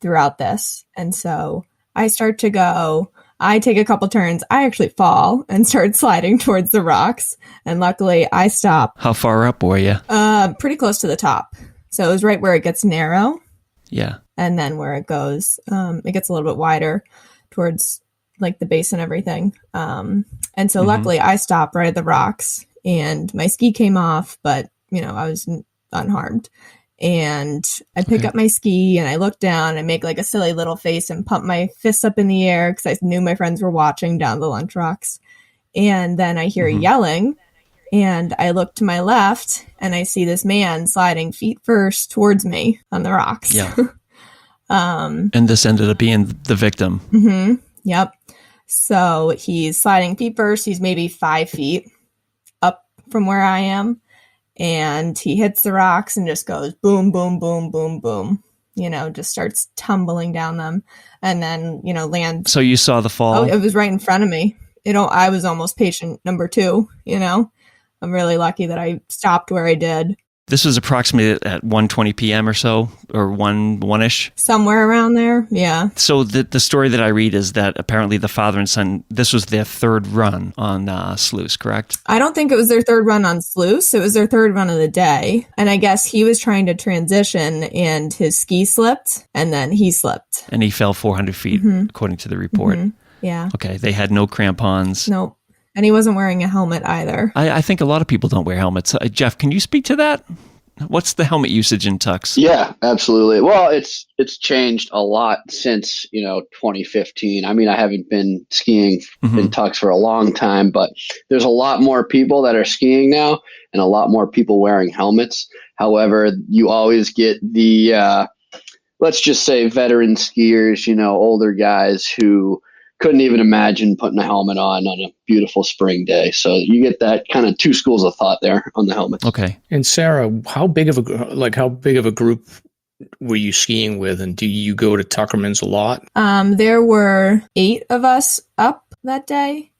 throughout this. And so I start to go, I take a couple turns. I actually fall and start sliding towards the rocks. And luckily I stop. How far up were you? Pretty close to the top. So it was right where it gets narrow. Yeah. And then where it goes, it gets a little bit wider towards like the base and everything. And so luckily I stopped right at the rocks and my ski came off, but I was unharmed. And I pick up my ski and I look down and make like a silly little face and pump my fists up in the air because I knew my friends were watching down the lunch rocks. And then I hear yelling and I look to my left and I see this man sliding feet first towards me on the rocks. Yeah. And this ended up being the victim. Mm-hmm. Yep. So he's sliding feet first. He's maybe 5 feet up from where I am. And he hits the rocks and just goes boom, boom, boom, boom, boom. Just starts tumbling down them and then, lands. So you saw the fall? Oh, it was right in front of me. I was almost patient number 2, I'm really lucky that I stopped where I did. This was approximately at 1:20 p.m. or so, or 1-ish? Somewhere around there, yeah. So the story that I read is that apparently the father and son, this was their third run on SLASR, correct? I don't think it was their third run on SLASR. It was their third run of the day. And I guess he was trying to transition and his ski slipped and then he slipped. And he fell 400 feet, according to the report. Yeah. Okay, they had no crampons. Nope. And he wasn't wearing a helmet either. I think a lot of people don't wear helmets. Jeff, can you speak to that? What's the helmet usage in Tux? Yeah, absolutely. Well, it's changed a lot since, 2015. I mean, I haven't been skiing in Tux for a long time, but there's a lot more people that are skiing now and a lot more people wearing helmets. However, you always get the, let's just say veteran skiers, older guys who couldn't even imagine putting a helmet on a beautiful spring day. So you get that kind of two schools of thought there on the helmets. Okay. And Sarah, how big of a group were you skiing with? And do you go to Tuckerman's a lot? There were 8 of us up that day,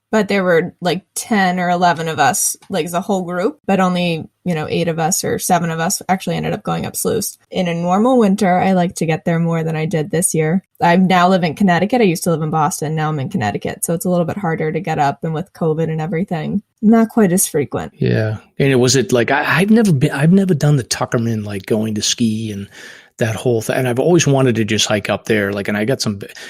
but there were like 10 or 11 of us, like as a whole group, but only, 8 of us or 7 of us actually ended up going up SLASR. In a normal winter, I like to get there more than I did this year. I now live in Connecticut. I used to live in Boston. Now I'm in Connecticut. So it's a little bit harder to get up, and with COVID and everything, not quite as frequent. Yeah. And was it like, I've never done the Tuckerman, like going to ski and that whole thing. And I've always wanted to just hike up there. And I got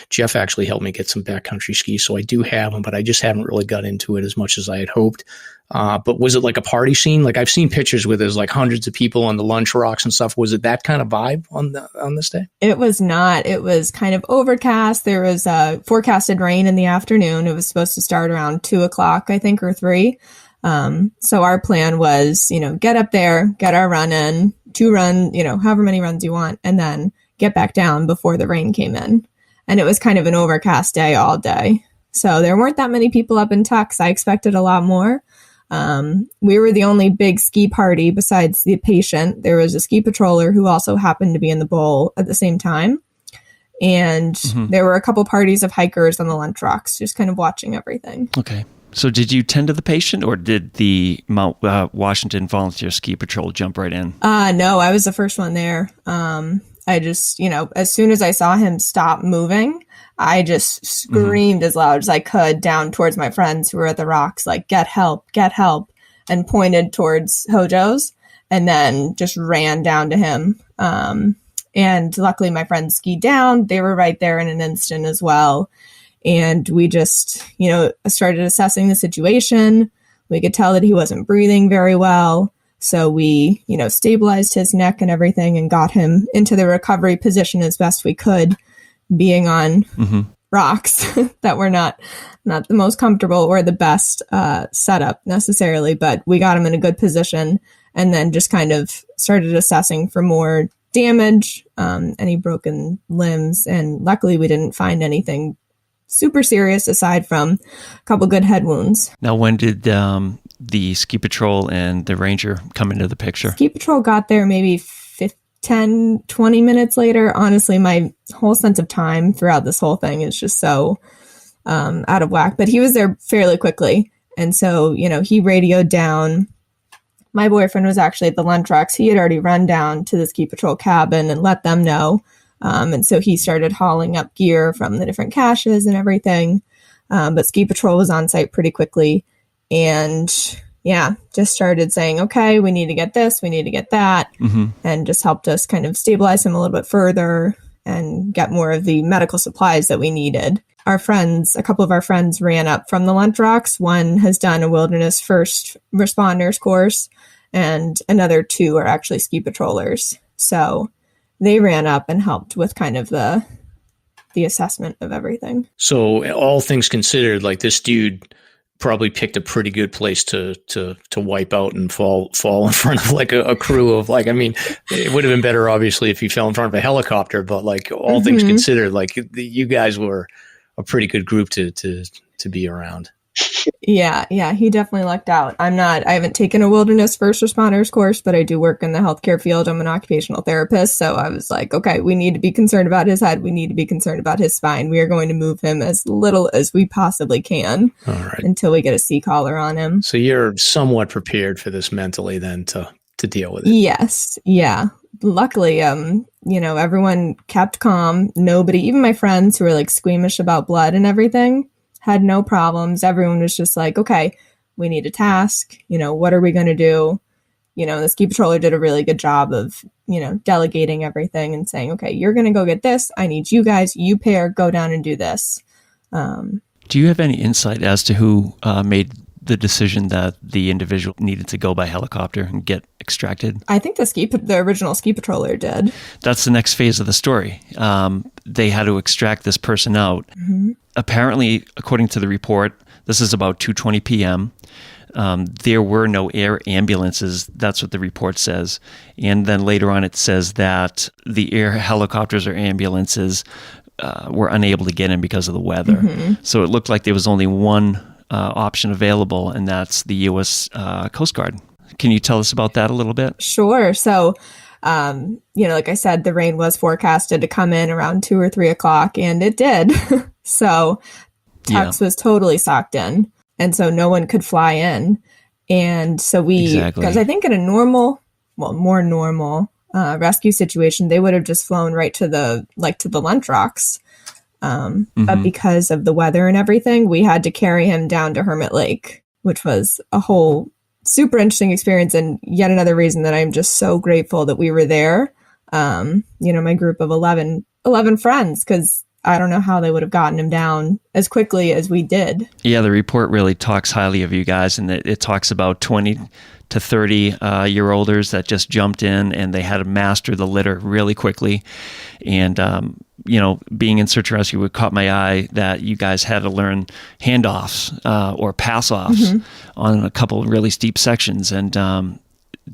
Jeff actually helped me get some backcountry skis. So I do have them, but I just haven't really got into it as much as I had hoped. But was it like a party scene? Like I've seen pictures where there's like hundreds of people on the lunch rocks and stuff. Was it that kind of vibe on this day? It was not. It was kind of overcast. There was forecasted rain in the afternoon. It was supposed to start around 2:00, I think, or 3. So our plan was, get up there, get our run in, 2 run, however many runs you want, and then get back down before the rain came in. And it was kind of an overcast day all day. So there weren't that many people up in Tux. I expected a lot more. We were the only big ski party besides the patient. There was a ski patroller who also happened to be in the bowl at the same time. And there were a couple parties of hikers on the lunch rocks, just kind of watching everything. Okay. So did you tend to the patient, or did the Mount Washington Volunteer Ski Patrol jump right in? No, I was the first one there. I just, as soon as I saw him stop moving, I just screamed as loud as I could down towards my friends who were at the rocks, like, get help, and pointed towards Hojo's, and then just ran down to him. And luckily my friends skied down. They were right there in an instant as well. And we just, started assessing the situation. We could tell that he wasn't breathing very well. So we, stabilized his neck and everything and got him into the recovery position as best we could, being on rocks that were not the most comfortable or the best setup necessarily, but we got him in a good position and then just kind of started assessing for more damage, any broken limbs. And luckily we didn't find anything super serious aside from a couple good head wounds. Now, when did the ski patrol and the ranger come into the picture? Ski patrol got there maybe 10, 20 minutes later. Honestly, my whole sense of time throughout this whole thing is just so out of whack. But he was there fairly quickly. And so, he radioed down. My boyfriend was actually at the lunch rocks. He had already run down to the ski patrol cabin and let them know. And so he started hauling up gear from the different caches and everything. But ski patrol was on site pretty quickly. And just started saying, okay, we need to get this, we need to get that. And just helped us kind of stabilize him a little bit further and get more of the medical supplies that we needed. A couple of our friends ran up from the lunch rocks. One has done a wilderness first responders course, and another 2 are actually ski patrollers. So they ran up and helped with kind of the assessment of everything. So all things considered, like this dude probably picked a pretty good place to wipe out and fall in front of like a crew of like, I mean, it would have been better obviously if he fell in front of a helicopter, but like all things considered, like you guys were a pretty good group to be around. Yeah, he definitely lucked out. I haven't taken a wilderness first responders course, but I do work in the healthcare field. I'm an occupational therapist. So I was like, okay, we need to be concerned about his head. We need to be concerned about his spine. We are going to move him as little as we possibly can until we get a sea collar on him. So you're somewhat prepared for this mentally then to deal with it. Yes. Yeah. Luckily, everyone kept calm. Nobody, even my friends who were like squeamish about blood and everything, had no problems. Everyone was just like, okay, we need a task. What are we going to do? The ski patroller did a really good job of, delegating everything and saying, okay, you're going to go get this. I need you guys, you pair, go down and do this. Do you have any insight as to who made the decision that the individual needed to go by helicopter and get extracted? I think the original ski patroller did. That's the next phase of the story. They had to extract this person out. Mm-hmm. Apparently, according to the report, this is about 2:20 p.m. There were no air ambulances. That's what the report says. And then later on, it says that the air helicopters or ambulances were unable to get in because of the weather. Mm-hmm. So it looked like there was only one option available, and that's the U.S. Coast Guard. Can you tell us about that a little bit? Sure. So, like I said, the rain was forecasted to come in around 2 or 3 o'clock, and it did. So Tux was totally socked in, and so no one could fly in. And so because I think in a more normal rescue situation, they would have just flown right to the lunch rocks. But because of the weather and everything, we had to carry him down to Hermit Lake, which was a whole super interesting experience. And yet another reason that I'm just so grateful that we were there. My group of 11 friends, because I don't know how they would have gotten him down as quickly as we did. Yeah, the report really talks highly of you guys, and it talks about 20 to 30 year olders that just jumped in and they had to master the litter really quickly. And, being in search and rescue, it caught my eye that you guys had to learn handoffs or pass-offs on a couple of really steep sections. And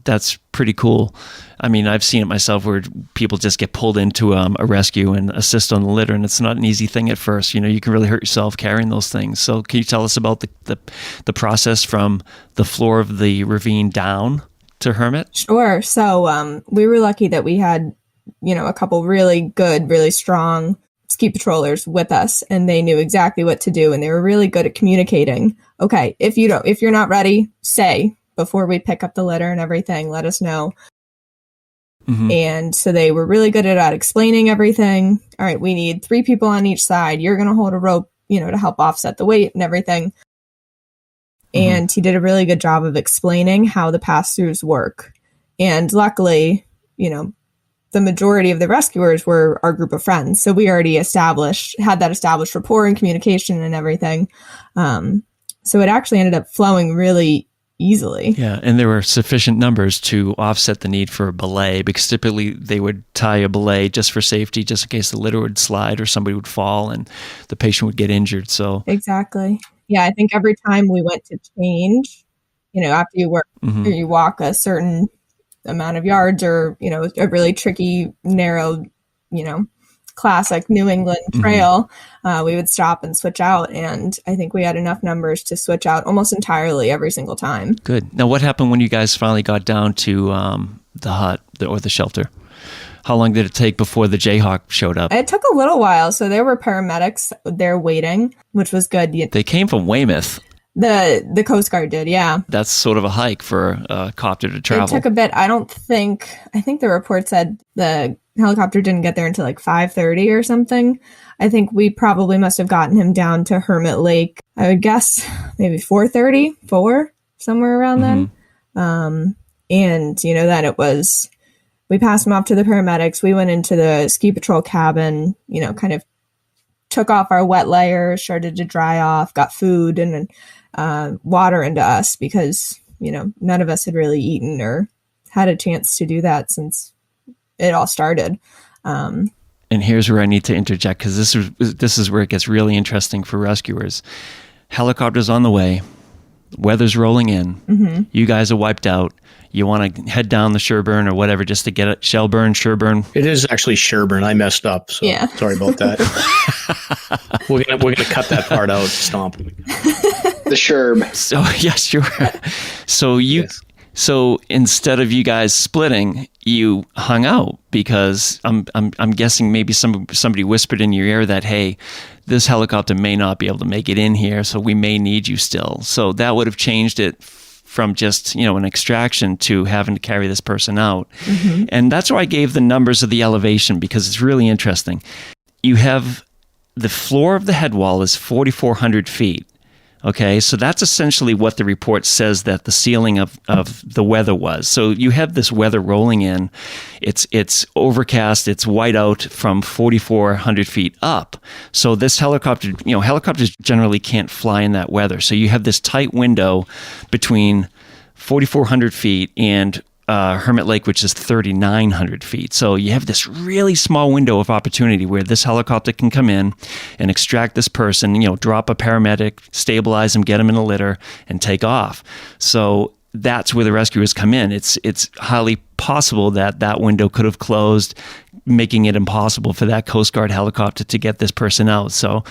that's pretty cool. I mean, I've seen it myself where people just get pulled into a rescue and assist on the litter, and it's not an easy thing at first. You can really hurt yourself carrying those things. So can you tell us about the process from the floor of the ravine down to Hermit? Sure. So we were lucky that we had, a couple really good, really strong ski patrollers with us, and they knew exactly what to do, and they were really good at communicating. Okay, if you're not ready, say, before we pick up the litter and everything, let us know. Mm-hmm. And so they were really good at explaining everything. All right, we need 3 people on each side. You're going to hold a rope, to help offset the weight and everything. Mm-hmm. And he did a really good job of explaining how the pass-throughs work. And luckily, the majority of the rescuers were our group of friends. So we already had that established rapport and communication and everything. So it actually ended up flowing really easily. Yeah, and there were sufficient numbers to offset the need for a belay, because typically they would tie a belay just for safety, just in case the litter would slide or somebody would fall and the patient would get injured. So exactly. Yeah, I think every time we went to change, after you work, or you walk a certain amount of yards, or a really tricky, narrow, classic New England trail, we would stop and switch out. And I think we had enough numbers to switch out almost entirely every single time. Good. Now, what happened when you guys finally got down to the hut or the shelter? How long did it take before the Jayhawk showed up? It took a little while. So there were paramedics there waiting, which was good. They came from Weymouth. The Coast Guard did, yeah. That's sort of a hike for a copter to travel. It took a bit. I think the report said the helicopter didn't get there until like 5:30 or something. I think we probably must have gotten him down to Hermit Lake, I would guess maybe 4:30, somewhere around then. And, then it was, we passed him off to the paramedics. We went into the ski patrol cabin, kind of took off our wet layers, started to dry off, got food and water into us because, none of us had really eaten or had a chance to do that since it all started. And here's where I need to interject, because this is where it gets really interesting for rescuers. Helicopter's on the way. Weather's rolling in. Mm-hmm. You guys are wiped out. You want to head down the Sherburne or whatever just to get it. Shelburne, Sherburne. It is actually Sherburne. I messed up. So sorry about that. We're gonna cut that part out. Stomp. The Sherb. So yeah, sure. So So instead of you guys splitting, you hung out because I'm guessing maybe somebody whispered in your ear that, hey, this helicopter may not be able to make it in here, so we may need you still. So that would have changed it from just, an extraction to having to carry this person out. Mm-hmm. And that's why I gave the numbers of the elevation, because it's really interesting. You have the floor of the head wall is 4,400 feet. Okay, so that's essentially what the report says that the ceiling of the weather was. So you have this weather rolling in. It's overcast. It's white out from 4,400 feet up. So this helicopter, helicopters generally can't fly in that weather. So you have this tight window between 4,400 feet and Hermit Lake, which is 3,900 feet. So you have this really small window of opportunity where this helicopter can come in and extract this person, drop a paramedic, stabilize him, get him in a litter, and take off. So that's where the rescuers come in. It's highly possible that window could have closed, making it impossible for that Coast Guard helicopter to get this person out. So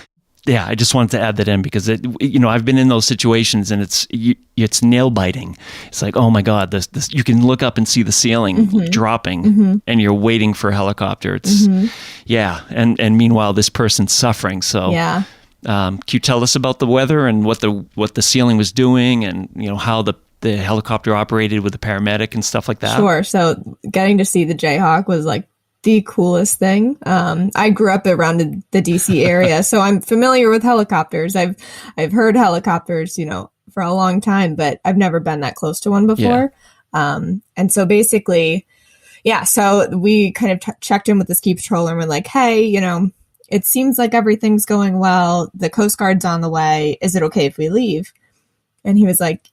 yeah, I just wanted to add that in because I've been in those situations and it's nail biting. It's like, oh my God, this you can look up and see the ceiling dropping, and you're waiting for a helicopter. It's and meanwhile this person's suffering. So can you tell us about the weather and what the ceiling was doing, and how the helicopter operated with the paramedic and stuff like that? Sure. So getting to see the Jayhawk was like the coolest thing. I grew up around the DC area, so I'm familiar with helicopters. I've heard helicopters, for a long time, but I've never been that close to one before. And so basically, so we kind of checked in with the ski patrol and we're like, hey, it seems like everything's going well. The Coast Guard's on the way. Is it okay if we leave? And he was like,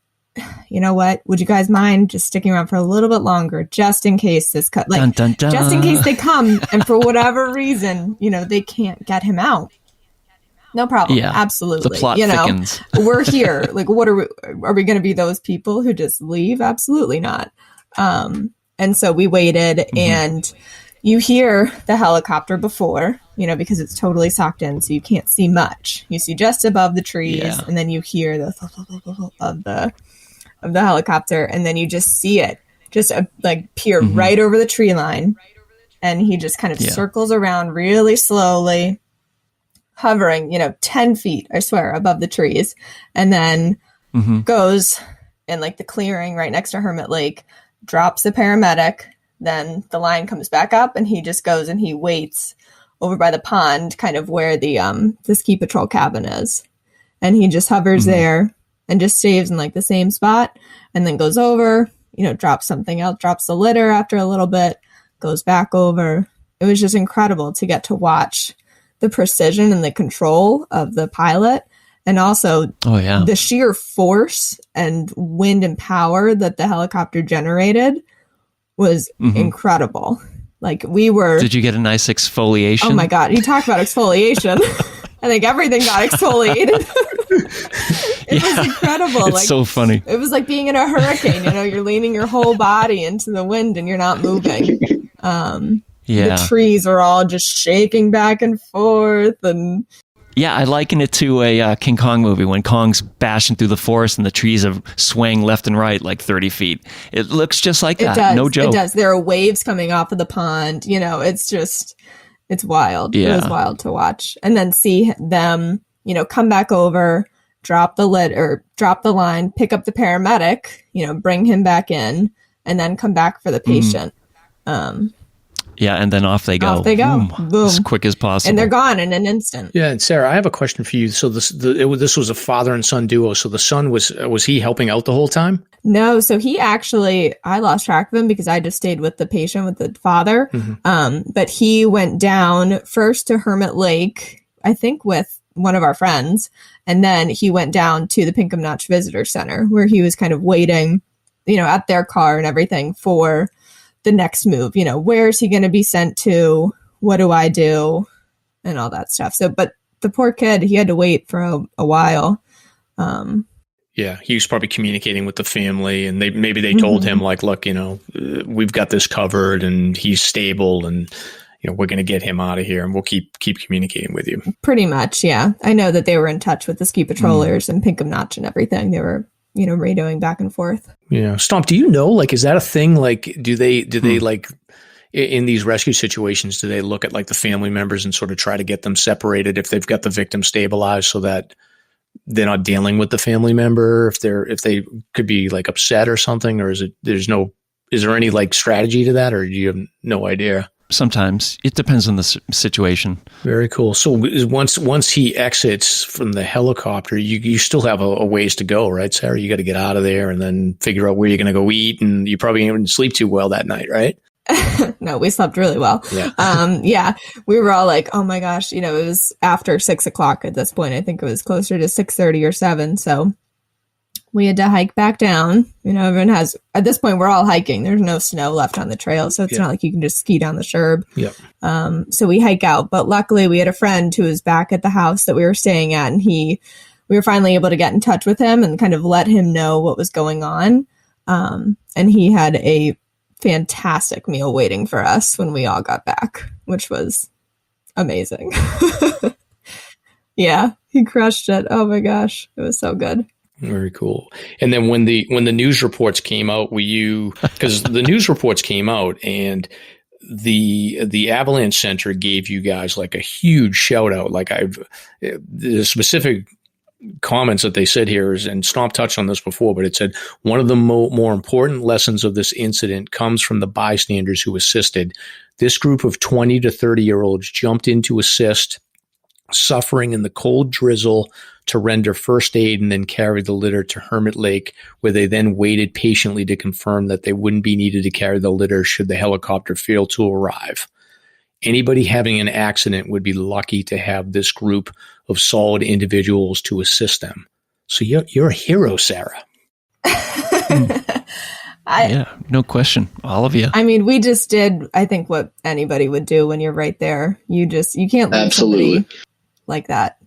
you know what? Would you guys mind just sticking around for a little bit longer, just in case this cut, dun, dun, dun. Just in case they come and for whatever reason, they can't get him out. No problem. Yeah, absolutely. The plot thickens. We're here. Like, what are we going to be those people who just leave? Absolutely not. And so we waited, and you hear the helicopter before, because it's totally socked in, so you can't see much. You see just above the trees, and then you hear the of the helicopter, and then you just see it just peer right over the tree line, and he just kind of circles around really slowly, hovering 10 feet, I swear, above the trees, and then goes in the clearing right next to Hermit Lake, drops the paramedic, then the line comes back up, and he just goes and he waits over by the pond, kind of where the ski patrol cabin is, and he just hovers there and just stays in the same spot, and then goes over, drops something else, drops the litter after a little bit, goes back over. It was just incredible to get to watch the precision and the control of the pilot, and also the sheer force and wind and power that the helicopter generated was incredible. Did you get a nice exfoliation? Oh my God, you talk about exfoliation. I think everything got exfoliated. It was incredible. It's so funny. It was like being in a hurricane. You're leaning your whole body into the wind and you're not moving. The trees are all just shaking back and forth, and I liken it to a King Kong movie when Kong's bashing through the forest and the trees are swaying left and right 30 feet. It looks just like that. Does. No joke. It does. There are waves coming off of the pond. It's wild. Yeah. It was wild to watch. And then see them, come back over, drop the line, pick up the paramedic, bring him back in, and then come back for the patient. And then off they go. Off they go. Boom. As quick as possible. And they're gone in an instant. Yeah, and Sarah, I have a question for you. So this was a father and son duo. So the son was he helping out the whole time? No, so he actually, I lost track of him because I just stayed with the patient, with the father. But he went down first to Hermit Lake, I think with one of our friends. And then he went down to the Pinkham Notch Visitor Center, where he was kind of waiting at their car and everything for the next move. Where is he going to be sent to? What do I do? And all that stuff. So, but the poor kid, he had to wait for a while. Yeah, he was probably communicating with the family, and maybe they told him like, look, we've got this covered, and he's stable, and we're going to get him out of here, and we'll keep communicating with you. Pretty much, yeah. I know that they were in touch with the ski patrollers and Pinkham Notch and everything. They were, radioing back and forth. Yeah, Stomp. Do is that a thing? Like, do they like in these rescue situations? Do they look at like the family members and sort of try to get them separated if they've got the victim stabilized, so that they're not dealing with the family member if they could be like upset or something? Or is there any like strategy to that, or do you have no idea? Sometimes it depends on the situation. Very cool. So once he exits from the helicopter, you still have a ways to go, right, Sarah? You got to get out of there and then figure out where you're going to go eat, and you probably didn't sleep too well that night, right? No, we slept really well. Yeah. We were all like, oh my gosh, it was after 6:00 at this point. I think it was closer to 6:30 or 7. So we had to hike back down. Everyone has, at this point, we're all hiking. There's no snow left on the trail. So it's not like you can just ski down the Sherb. So we hike out. But luckily we had a friend who was back at the house that we were staying at. And we were finally able to get in touch with him and kind of let him know what was going on. And he had a fantastic meal waiting for us when we all got back, which was amazing. Yeah, he crushed it. Oh my gosh, it was so good. Very cool. And then when the news reports came out, because the news reports came out and the Avalanche Center gave you guys like a huge shout out. Like the specific comments that they said here is, and Stomp touched on this before, but it said one of the more important lessons of this incident comes from the bystanders who assisted. This group of 20 to 30-year-olds jumped in to assist, suffering in the cold drizzle, to render first aid, and then carried the litter to Hermit Lake, where they then waited patiently to confirm that they wouldn't be needed to carry the litter should the helicopter fail to arrive. Anybody having an accident would be lucky to have this group of solid individuals to assist them. So you're a hero, Sarah. Yeah, no question. All of you. I mean, we just did, I think, what anybody would do when you're right there. You can't leave somebody like that,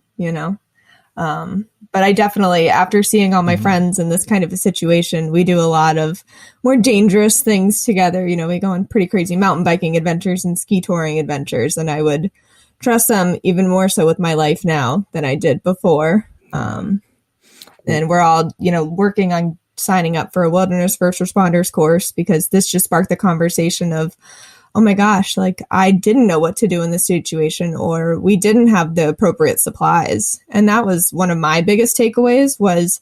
But I definitely, after seeing all my friends in this kind of a situation, we do a lot of more dangerous things together. We go on pretty crazy mountain biking adventures and ski touring adventures, and I would trust them even more so with my life now than I did before. And we're all, working on signing up for a wilderness first responders course, because this just sparked the conversation of, oh my gosh, like I didn't know what to do in this situation, or we didn't have the appropriate supplies. And that was one of my biggest takeaways, was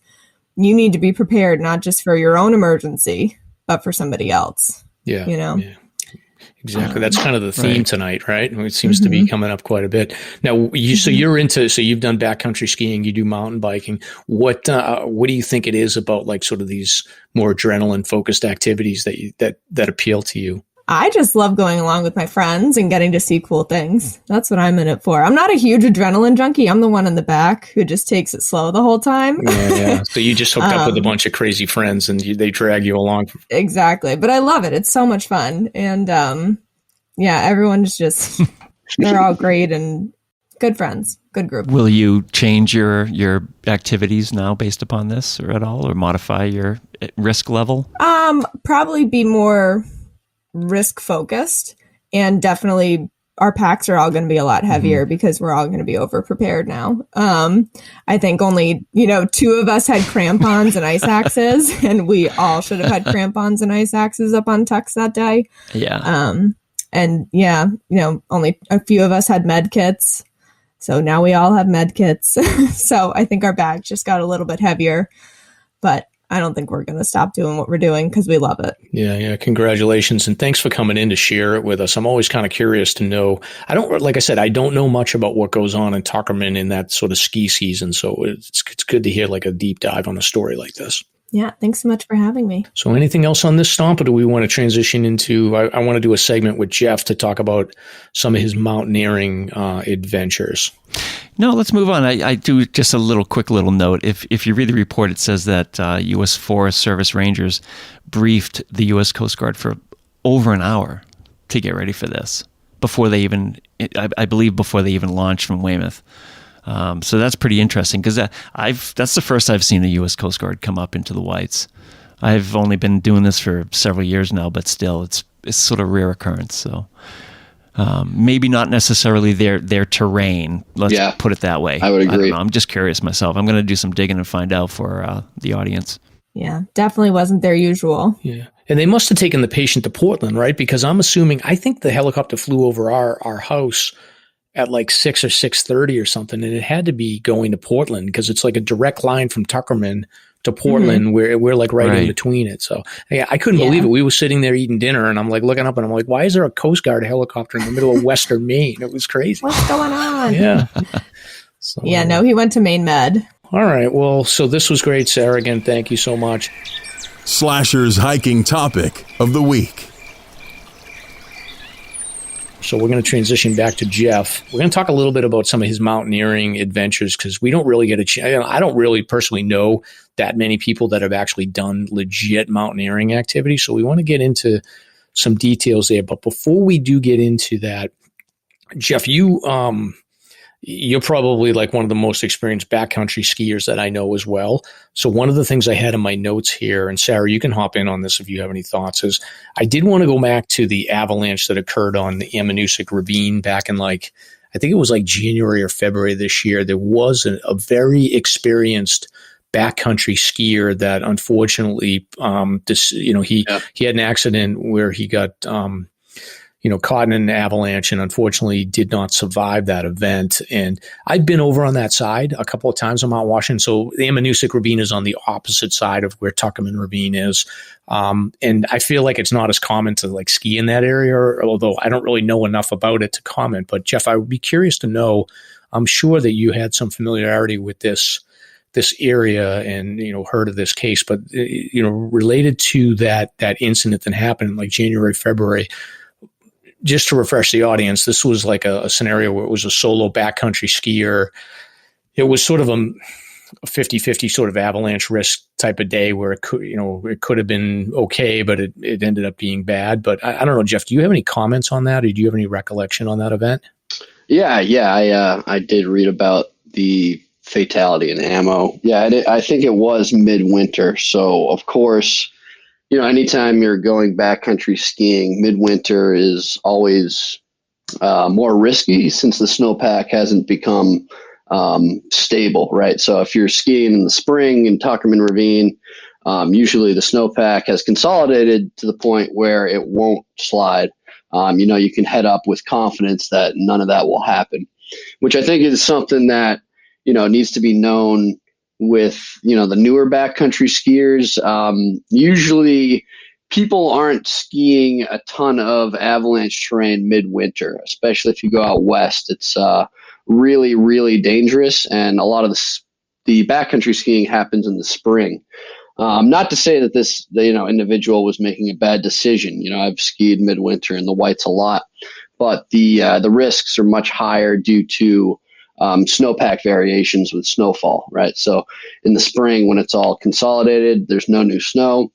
you need to be prepared, not just for your own emergency, but for somebody else. Yeah. Yeah. Exactly. That's kind of the theme tonight, right? It seems to be coming up quite a bit. Now, so you've done backcountry skiing, you do mountain biking. What do you think it is about like sort of these more adrenaline focused activities that appeal to you? I just love going along with my friends and getting to see cool things. That's what I'm in it for. I'm not a huge adrenaline junkie. I'm the one in the back who just takes it slow the whole time. Yeah. So you just hooked up with a bunch of crazy friends and they drag you along. Exactly. But I love it. It's so much fun. And everyone's just, they're all great and good friends, good group. Will you change your activities now based upon this or at all, or modify your risk level? Probably be more risk focused, and definitely our packs are all going to be a lot heavier because we're all going to be over prepared now. I think only, 2 of us had crampons and ice axes, and we all should have had crampons and ice axes up on Tux that day. Yeah. Only a few of us had med kits. So now we all have med kits. So I think our bags just got a little bit heavier, but I don't think we're going to stop doing what we're doing because we love it. Yeah. Congratulations. And thanks for coming in to share it with us. I'm always kind of curious to know. I don't know much about what goes on in Tuckerman in that sort of ski season. So it's good to hear like a deep dive on a story like this. Yeah, thanks so much for having me. So anything else on this, Stomp, or do we want to transition into, I want to do a segment with Jeff to talk about some of his mountaineering adventures. No, let's move on. I do just a quick little note. If you read the report, it says that U.S. Forest Service Rangers briefed the U.S. Coast Guard for over an hour to get ready for this before they even, I believe, before they even launched from Weymouth. So that's pretty interesting because that's the first I've seen the U.S. Coast Guard come up into the Whites. I've only been doing this for several years now, but still, it's sort of rare occurrence. So maybe not necessarily their terrain. Let's put it that way. I would agree. I don't know. I'm just curious myself. I'm going to do some digging and find out for the audience. Yeah, definitely wasn't their usual. Yeah. And they must have taken the patient to Portland, right? Because I'm assuming, I think the helicopter flew over our house at like 6 or 6:30 or something, and it had to be going to Portland because it's like a direct line from Tuckerman to Portland, where we're like right in between it. So yeah, I couldn't believe it. We were sitting there eating dinner, and I'm like looking up, and I'm like, why is there a Coast Guard helicopter in the middle of Western Maine? It was crazy. What's going on? Yeah. So, yeah, no, he went to Maine Med. All right. Well, so this was great, Sarah. Again, thank you so much. SLASR's hiking topic of the week. So we're going to transition back to Jeff. We're going to talk a little bit about some of his mountaineering adventures because we don't really get a chance. I don't really personally know that many people that have actually done legit mountaineering activity. So we want to get into some details there. But before we do get into that, Jeff, you're probably like one of the most experienced backcountry skiers that I know as well. So one of the things I had in my notes here, and Sarah, you can hop in on this if you have any thoughts, is I did want to go back to the avalanche that occurred on the Ravine back in I think it was like January or February this year. There was a very experienced backcountry skier that unfortunately, he had an accident where he got, caught in an avalanche and unfortunately did not survive that event. And I've been over on that side a couple of times on Mount Washington. So the Ravine is on the opposite side of where Tuckerman Ravine is. And I feel like it's not as common to like ski in that area, although I don't really know enough about it to comment. But Jeff, I would be curious to know, I'm sure that you had some familiarity with this area and, heard of this case, but, related to that incident that happened in like January, February, just to refresh the audience, this was like a scenario where it was a solo backcountry skier. It was sort of a 50-50 sort of avalanche risk type of day where it could have been okay, but it ended up being bad. But I don't know, Jeff, do you have any comments on that? Or do you have any recollection on that event? Yeah. I did read about the fatality in ammo. Yeah, I think it was midwinter. So of course, anytime you're going backcountry skiing, midwinter is always more risky since the snowpack hasn't become stable, right? So if you're skiing in the spring in Tuckerman Ravine, usually the snowpack has consolidated to the point where it won't slide. You can head up with confidence that none of that will happen, which I think is something that, needs to be known with, the newer backcountry skiers. Usually people aren't skiing a ton of avalanche terrain midwinter, especially if you go out west. It's really, really dangerous. And a lot of the backcountry skiing happens in the spring. Not to say that this, individual was making a bad decision. I've skied midwinter in the Whites a lot, but the risks are much higher due to snowpack variations with snowfall, right? So in the spring, when it's all consolidated, there's no new snow.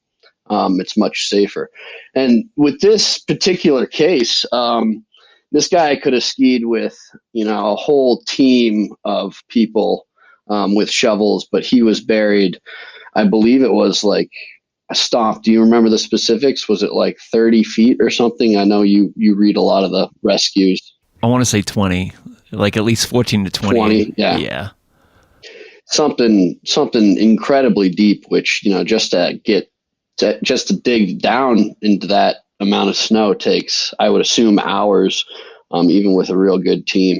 It's much safer. And with this particular case, this guy could have skied with, a whole team of people with shovels, but he was buried. I believe it was like a stomp. Do you remember the specifics? Was it like 30 feet or something? I know you read a lot of the rescues. I want to say 20. Like at least 14 to 20. Yeah. Something incredibly deep, which, just to dig down into that amount of snow takes, I would assume, hours, even with a real good team.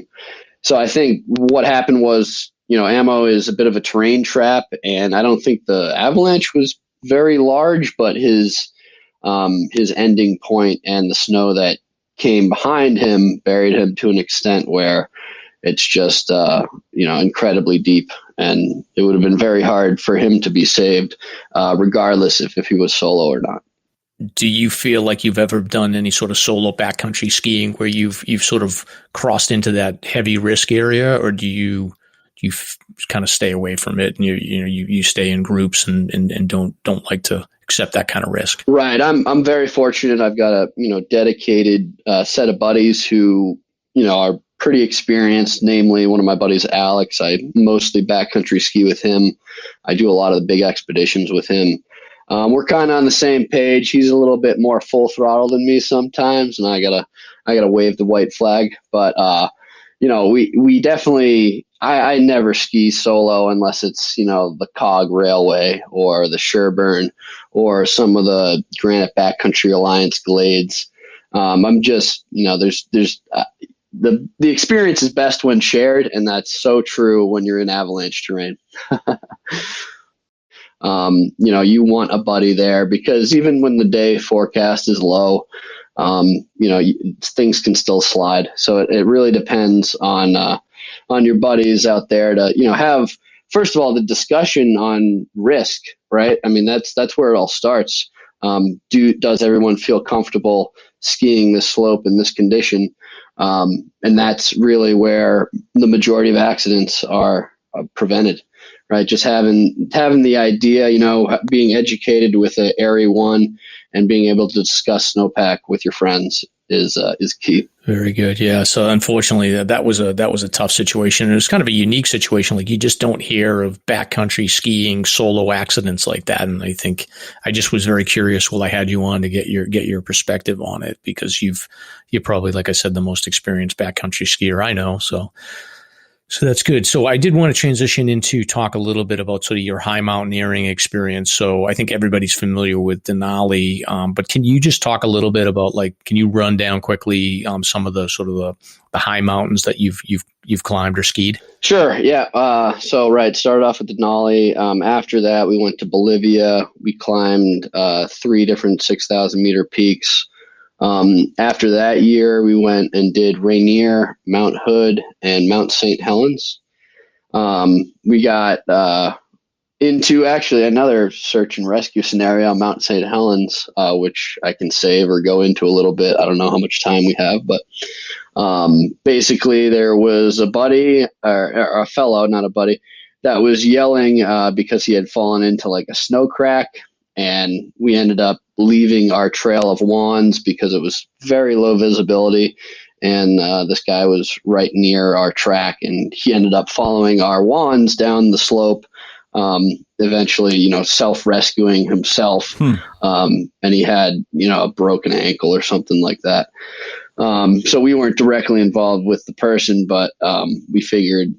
So I think what happened was, ammo is a bit of a terrain trap, and I don't think the avalanche was very large, but his ending point and the snow that came behind him buried him to an extent where it's just, incredibly deep, and it would have been very hard for him to be saved, regardless if he was solo or not. Do you feel like you've ever done any sort of solo backcountry skiing where you've sort of crossed into that heavy risk area, or do you kind of stay away from it and you stay in groups and don't like to accept that kind of risk? Right. I'm very fortunate. I've got a dedicated set of buddies who are pretty experienced. Namely, one of my buddies, Alex. I mostly backcountry ski with him. I do a lot of the big expeditions with him. We're kind of on the same page. He's a little bit more full throttle than me sometimes, and I gotta wave the white flag. But we definitely. I never ski solo unless it's the Cog Railway or the Sherburne or some of the Granite Backcountry Alliance glades. I'm just there's the experience is best when shared, and that's so true when you're in avalanche terrain. You want a buddy there, because even when the day forecast is low, things can still slide. So it really depends on your buddies out there to, have, first of all, the discussion on risk, right? I mean, that's where it all starts. Does everyone feel comfortable skiing this slope in this condition? And that's really where the majority of accidents are prevented. Right, just having the idea, being educated with an Area 1 and being able to discuss snowpack with your friends is key. Very good. Yeah. So unfortunately, that was a tough situation. It was kind of a unique situation. Like, you just don't hear of backcountry skiing solo accidents like that. And I think I just was very curious while I had you on to get your perspective on it, because you're probably, like I said, the most experienced backcountry skier I know. So that's good. So I did want to transition into talk a little bit about sort of your high mountaineering experience. So I think everybody's familiar with Denali, but can you just talk a little bit about, can you run down quickly some of the sort of the high mountains that you've climbed or skied? Sure. Yeah. Started off with Denali. After that, we went to Bolivia. We climbed 3 different 6,000 meter peaks. After that year, we went and did Rainier, Mount Hood, and Mount St. Helens. We got into actually another search and rescue scenario on Mount St. Helens, which I can save or go into a little bit. I don't know how much time we have, but basically there was a buddy, or a fellow, not a buddy, that was yelling because he had fallen into a snow crack. And we ended up leaving our trail of wands because it was very low visibility. And this guy was right near our track, and he ended up following our wands down the slope, eventually, self-rescuing himself. And he had, a broken ankle or something like that. So we weren't directly involved with the person, but we figured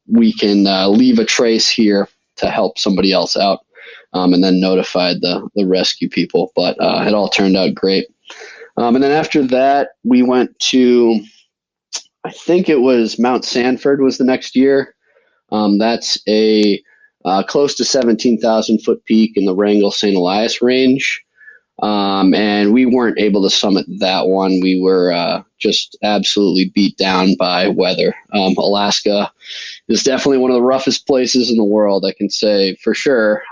we can leave a trace here to help somebody else out. And then notified the rescue people, but it all turned out great. And then after that, we went to, I think it was Mount Sanford was the next year. That's a close to 17,000 foot peak in the Wrangell St. Elias range. And we weren't able to summit that one. We were just absolutely beat down by weather. Alaska is definitely one of the roughest places in the world, I can say for sure.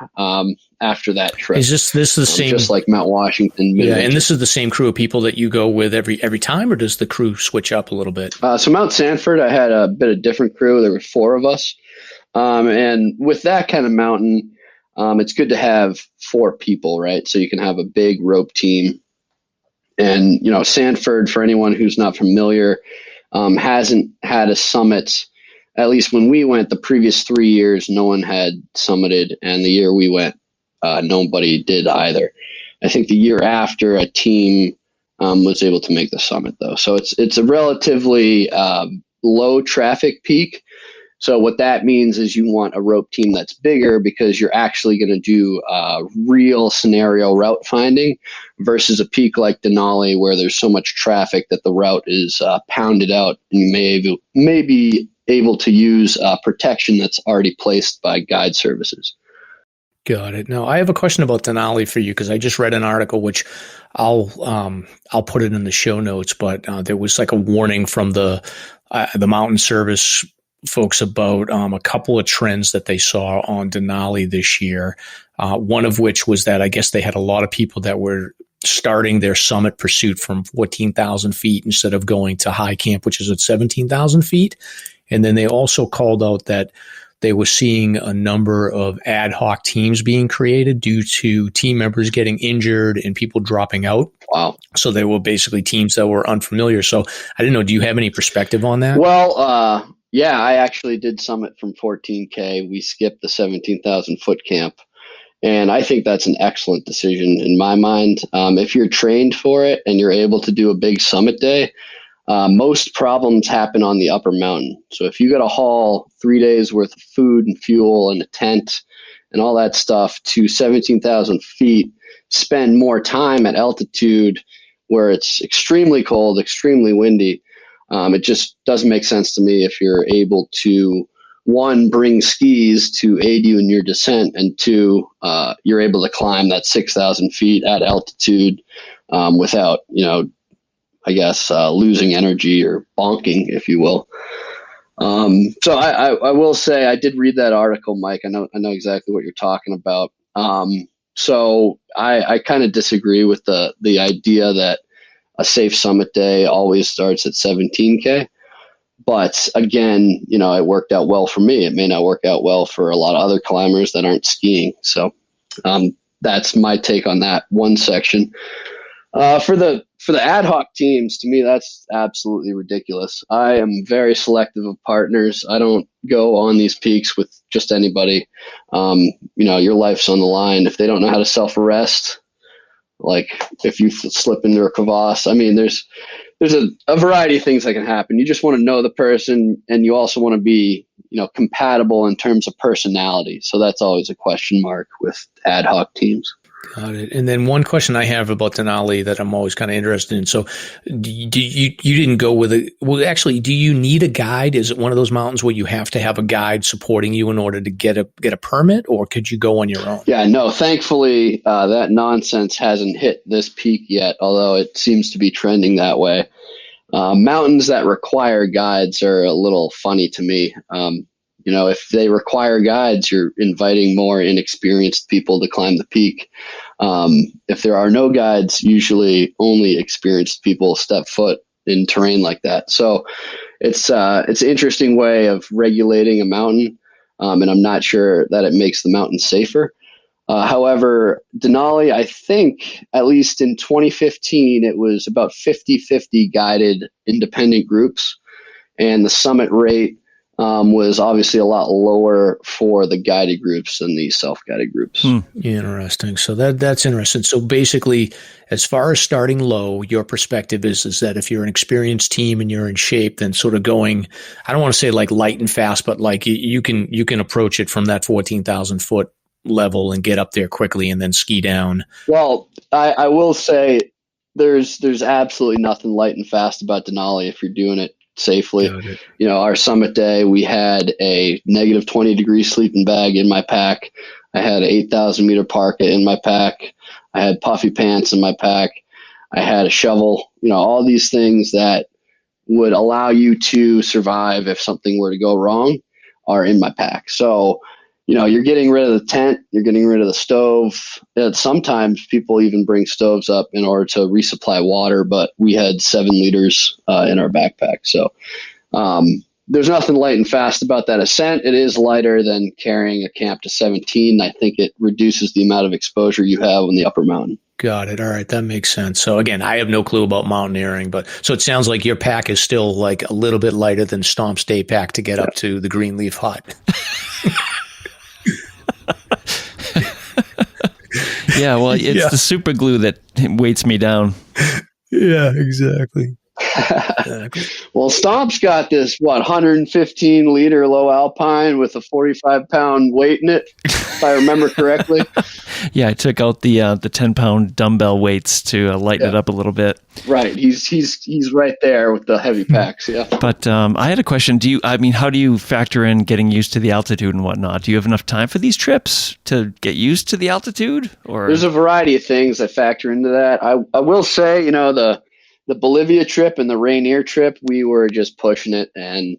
After that trip, is this the same? Just like Mount Washington. Yeah, and this is the same crew of people that you go with every time, or does the crew switch up a little bit? So Mount Sanford, I had a bit of different crew. There were 4 of us, and with that kind of mountain, it's good to have 4 people, right? So you can have a big rope team. And Sanford, for anyone who's not familiar, hasn't had a summit. At least when we went, the previous 3 years, no one had summited, and the year we went, nobody did either. I think the year after, a team was able to make the summit, though. So it's a relatively low traffic peak. So what that means is you want a rope team that's bigger, because you're actually going to do real scenario route finding versus a peak like Denali, where there's so much traffic that the route is pounded out, and you may be able to use protection that's already placed by guide services. Got it. Now, I have a question about Denali for you because I just read an article which I'll put it in the show notes, but there was like a warning from the Mountain Service folks about a couple of trends that they saw on Denali this year. One of which was that I guess they had a lot of people that were starting their summit pursuit from 14,000 feet instead of going to high camp, which is at 17,000 feet. And then they also called out that they were seeing a number of ad hoc teams being created due to team members getting injured and people dropping out. Wow. So they were basically teams that were unfamiliar. So I didn't know, do you have any perspective on that? Well, yeah, I actually did summit from 14K. We skipped the 17,000 foot camp. And I think that's an excellent decision in my mind. If you're trained for it and you're able to do a big summit day, most problems happen on the upper mountain. So if you got to haul 3 days worth of food and fuel and a tent and all that stuff to 17,000 feet, spend more time at altitude where it's extremely cold, extremely windy, it just doesn't make sense to me if you're able to, one, bring skis to aid you in your descent, and two, you're able to climb that 6,000 feet at altitude without, I guess, losing energy or bonking, if you will. So I will say I did read that article, Mike. I know exactly what you're talking about. So I kind of disagree with the idea that a safe summit day always starts at 17K. But again, it worked out well for me. It may not work out well for a lot of other climbers that aren't skiing. So that's my take on that one section. For the ad hoc teams, to me, that's absolutely ridiculous. I am very selective of partners. I don't go on these peaks with just anybody. Your life's on the line. If they don't know how to self-arrest, like if you slip into a crevasse, I mean, there's a variety of things that can happen. You just want to know the person, and you also want to be, compatible in terms of personality. So that's always a question mark with ad hoc teams. Got it. And then one question I have about Denali that I'm always kind of interested in. So you didn't go with actually, do you need a guide? Is it one of those mountains where you have to have a guide supporting you in order to get a permit, or could you go on your own? Yeah, no, thankfully that nonsense hasn't hit this peak yet, although it seems to be trending that way. Mountains that require guides are a little funny to me. If they require guides, you're inviting more inexperienced people to climb the peak. If there are no guides, usually only experienced people step foot in terrain like that. So it's an interesting way of regulating a mountain, and I'm not sure that it makes the mountain safer. However, Denali, I think, at least in 2015, it was about 50-50 guided independent groups, and the summit rate was obviously a lot lower for the guided groups than the self-guided groups. Interesting. So that's interesting. So basically, as far as starting low, your perspective is that if you're an experienced team and you're in shape, then sort of going, I don't want to say like light and fast, but like you can approach it from that 14,000 foot level and get up there quickly and then ski down. Well, I will say there's absolutely nothing light and fast about Denali if you're doing it safely. Our summit day, we had a negative 20 degree sleeping bag in my pack. I had an 8,000 meter parka in my pack. I had puffy pants in my pack. I had a shovel, all these things that would allow you to survive if something were to go wrong are in my pack. So, you're getting rid of the tent, you're getting rid of the stove. And sometimes people even bring stoves up in order to resupply water, but we had 7 liters in our backpack. So there's nothing light and fast about that ascent. It is lighter than carrying a camp to 17. I think it reduces the amount of exposure you have on the upper mountain. Got it. All right. That makes sense. So again, I have no clue about mountaineering, but so it sounds like your pack is still like a little bit lighter than Stomp's day pack to get up to the Greenleaf Hut. Yeah, well, it's the super glue that weights me down. Yeah, exactly. Well, Stomp's got this 115 liter low alpine with a 45-pound weight in it, if I remember correctly. Yeah, I took out the 10-pound dumbbell weights to lighten it up a little bit. Right, he's right there with the heavy packs. Yeah. But I had a question. How do you factor in getting used to the altitude and whatnot? Do you have enough time for these trips to get used to the altitude? Or there's a variety of things that factor into that. I will say, the Bolivia trip and the Rainier trip, we were just pushing it, and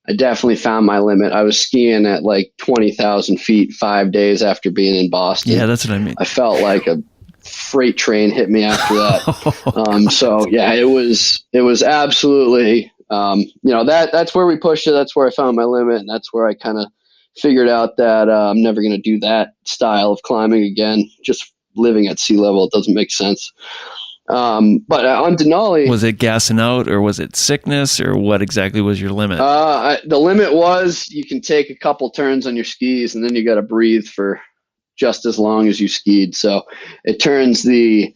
I definitely found my limit. I was skiing at like 20,000 feet 5 days after being in Boston. Yeah, that's what I mean. I felt like a freight train hit me after that. So yeah, it was absolutely, that's where we pushed it. That's where I found my limit. And that's where I kind of figured out that I'm never going to do that style of climbing again. Just living at sea level, it doesn't make sense. But on Denali, was it gassing out, or was it sickness, or what exactly was your limit? The limit was you can take a couple turns on your skis, and then you got to breathe for just as long as you skied. So it turns the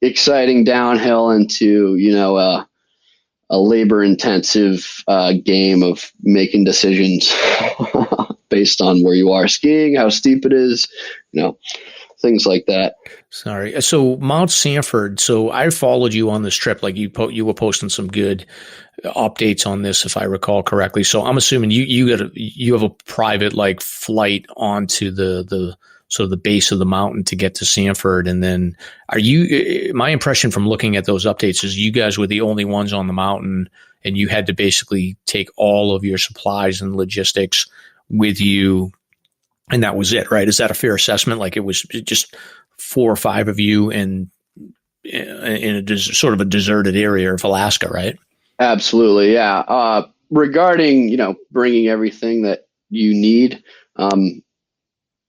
exciting downhill into a labor-intensive game of making decisions based on where you are skiing, how steep it is, things like that. Sorry. So Mount Sanford. So I followed you on this trip. Like you were posting some good updates on this, if I recall correctly. So I'm assuming you have a private like flight onto the sort of the base of the mountain to get to Sanford. And then my impression from looking at those updates is you guys were the only ones on the mountain, and you had to basically take all of your supplies and logistics with you. And that was it, right? Is that a fair assessment? Like it was just 4 or 5 of you in a sort of a deserted area of Alaska, right? Absolutely, yeah. Regarding, bringing everything that you need,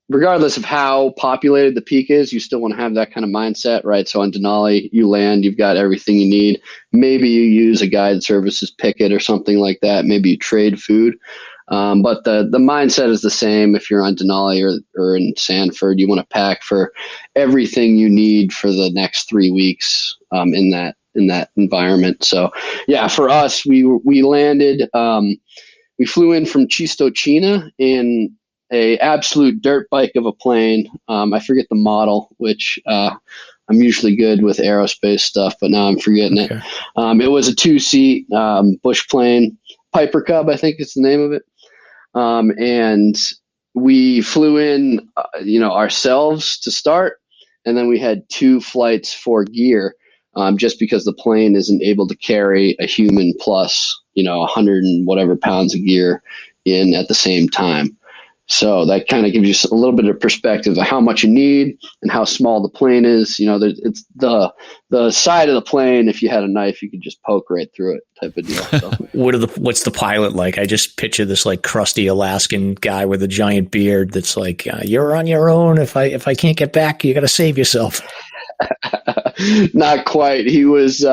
regardless of how populated the peak is, you still want to have that kind of mindset, right? So on Denali, you land, you've got everything you need. Maybe you use a guide services picket or something like that. Maybe you trade food. But the mindset is the same if you're on Denali or in Sanford. You want to pack for everything you need for the next 3 weeks in that environment. So yeah, for us, we landed. We flew in from Chistochina in a absolute dirt bike of a plane. I forget the model, which I'm usually good with aerospace stuff, but now I'm forgetting it. It was a 2-seat bush plane, Piper Cub, I think is the name of it. And we flew in, ourselves to start, and then we had 2 flights for gear, just because the plane isn't able to carry a human plus, 100 and whatever pounds of gear in at the same time. So that kind of gives you a little bit of perspective of how much you need and how small the plane is. It's the side of the plane. If you had a knife, you could just poke right through it, type of deal. So. What's the pilot like? I just picture this like crusty Alaskan guy with a giant beard. That's like, you're on your own. If I can't get back, you got to save yourself. Not quite. He was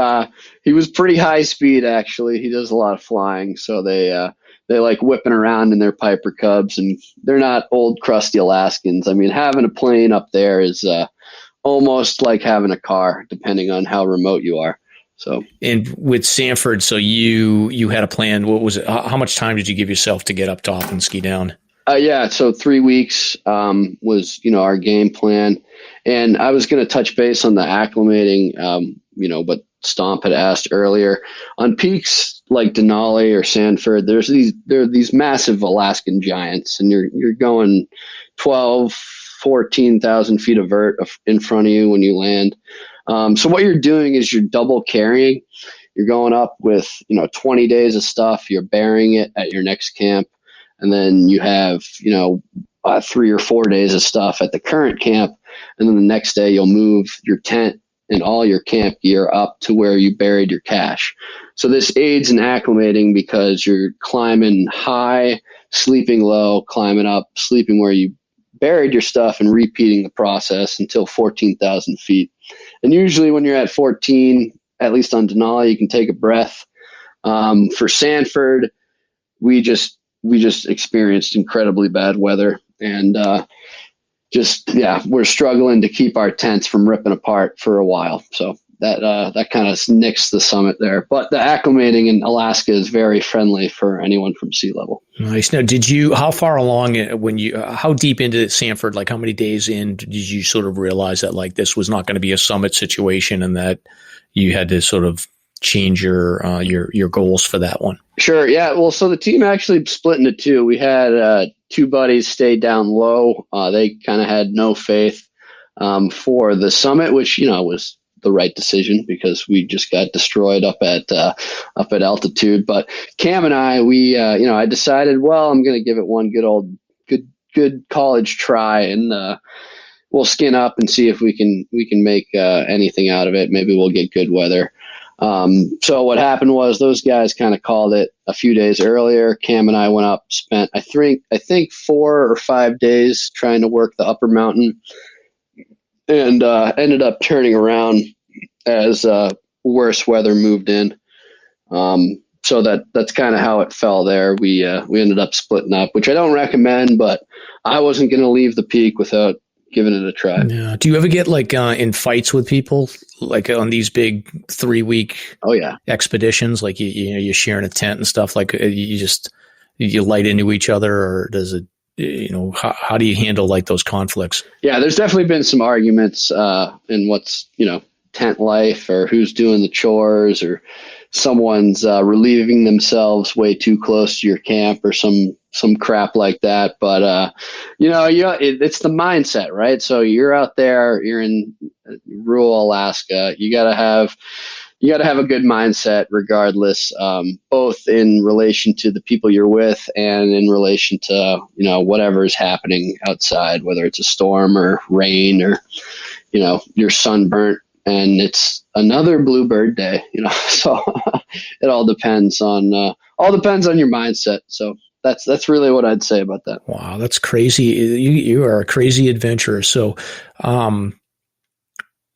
pretty high speed, actually. He does a lot of flying, so they like whipping around in their Piper Cubs, and they're not old crusty Alaskans. I mean, having a plane up there is almost like having a car, depending on how remote you are. So, and with Sanford, so you had a plan. What was it? How much time did you give yourself to get up top and ski down? Yeah, so 3 weeks was our game plan, and I was going to touch base on the acclimating, but Stomp had asked earlier on peaks like Denali or Sanford. There are these massive Alaskan giants, and you're going 12, 14,000 feet of vert in front of you when you land. So what you're doing is you're double carrying. You're going up with 20 days of stuff. You're burying it at your next camp, and then you have 3 or 4 days of stuff at the current camp, and then the next day you'll move your tent and all your camp gear up to where you buried your cache. So this aids in acclimating because you're climbing high, sleeping low, climbing up, sleeping where you buried your stuff, and repeating the process until 14,000 feet. And usually when you're at 14, at least on Denali, you can take a breath. For Sanford, we just experienced incredibly bad weather, and we're struggling to keep our tents from ripping apart for a while. So that kind of nicks the summit there. But the acclimating in Alaska is very friendly for anyone from sea level. Nice. Now, how far along how deep into Sanford, like how many days in did you sort of realize that like this was not going to be a summit situation and that you had to sort of change your goals for that one? Sure. Yeah. Well, so the team actually split into two. We had two buddies stay down low. They kind of had no faith for the summit, which, was the right decision because we just got destroyed up at altitude. But Cam and I, I decided, well, I'm going to give it one good college try, and we'll skin up and see if we can make anything out of it. Maybe we'll get good weather. So what happened was those guys kind of called it a few days earlier. Cam and I went up, spent I think 4 or 5 days trying to work the upper mountain, and ended up turning around as worse weather moved in. So that's kind of how it fell there. We ended up splitting up, which I don't recommend, but I wasn't going to leave the peak without giving it a try. Yeah. Do you ever get like in fights with people, like on these big 3-week expeditions? Like you're sharing a tent and stuff. Like you light into each other, or does it? How do you handle like those conflicts? Yeah, there's definitely been some arguments in what's tent life, or who's doing the chores, or someone's relieving themselves way too close to your camp, or some crap like that. But it's the mindset, right? So you're out there, you're in rural Alaska. You gotta have a good mindset regardless, both in relation to the people you're with and in relation to whatever is happening outside, whether it's a storm or rain or you're sunburnt and it's another bluebird day, so it all depends on your mindset. So that's really what I'd say about that. Wow, that's crazy. You are a crazy adventurer. So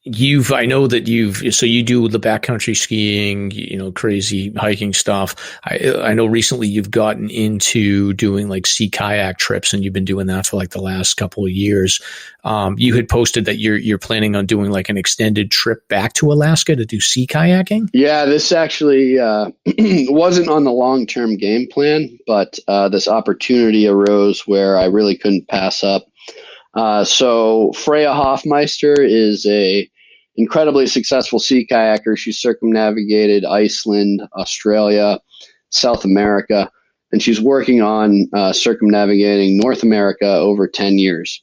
so you do the backcountry skiing, crazy hiking stuff. I know recently you've gotten into doing like sea kayak trips, and you've been doing that for like the last couple of years. You had posted that you're planning on doing like an extended trip back to Alaska to do sea kayaking. Yeah, this actually wasn't on the long-term game plan, but this opportunity arose where I really couldn't pass up. So Freya Hoffmeister is a incredibly successful sea kayaker. She circumnavigated Iceland, Australia, South America, and she's working on circumnavigating North America over 10 years.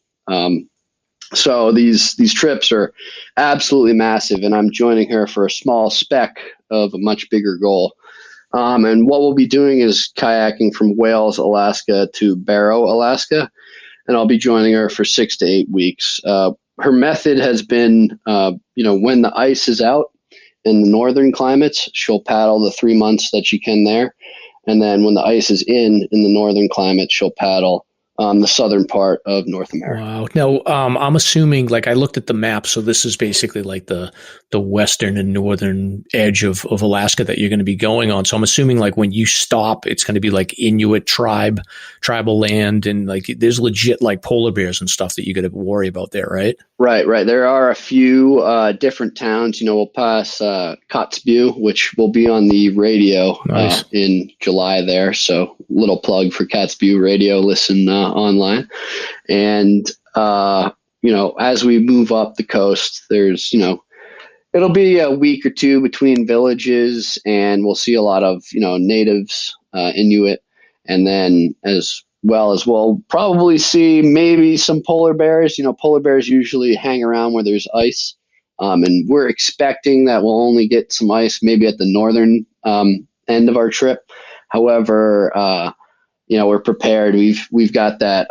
So these trips are absolutely massive, and I'm joining her for a small speck of a much bigger goal. And what we'll be doing is kayaking from Wales, Alaska to Barrow, Alaska, and I'll be joining her for 6 to 8 weeks. Her method has been, when the ice is out in the northern climates, she'll paddle the 3 months that she can there. And then when the ice is in the northern climate, she'll paddle the southern part of North America. Wow. Now, I'm assuming, like I looked at the map, so this is basically like the western and northern edge of Alaska that you're going to be going on. So I'm assuming like when you stop, it's going to be like Inuit tribal land, and like there's legit like polar bears and stuff that you got to worry about there, right? Right. There are a few different towns. We'll pass Kotzebue, which will be on the radio in July there. So little plug for Kotzebue radio. Listen online. And, as we move up the coast, there's, it'll be a week or two between villages, and we'll see a lot of, natives, Inuit, and then as well as we'll probably see maybe some polar bears. Polar bears usually hang around where there's ice. And we're expecting that we'll only get some ice maybe at the northern end of our trip. However, we're prepared. We've got that,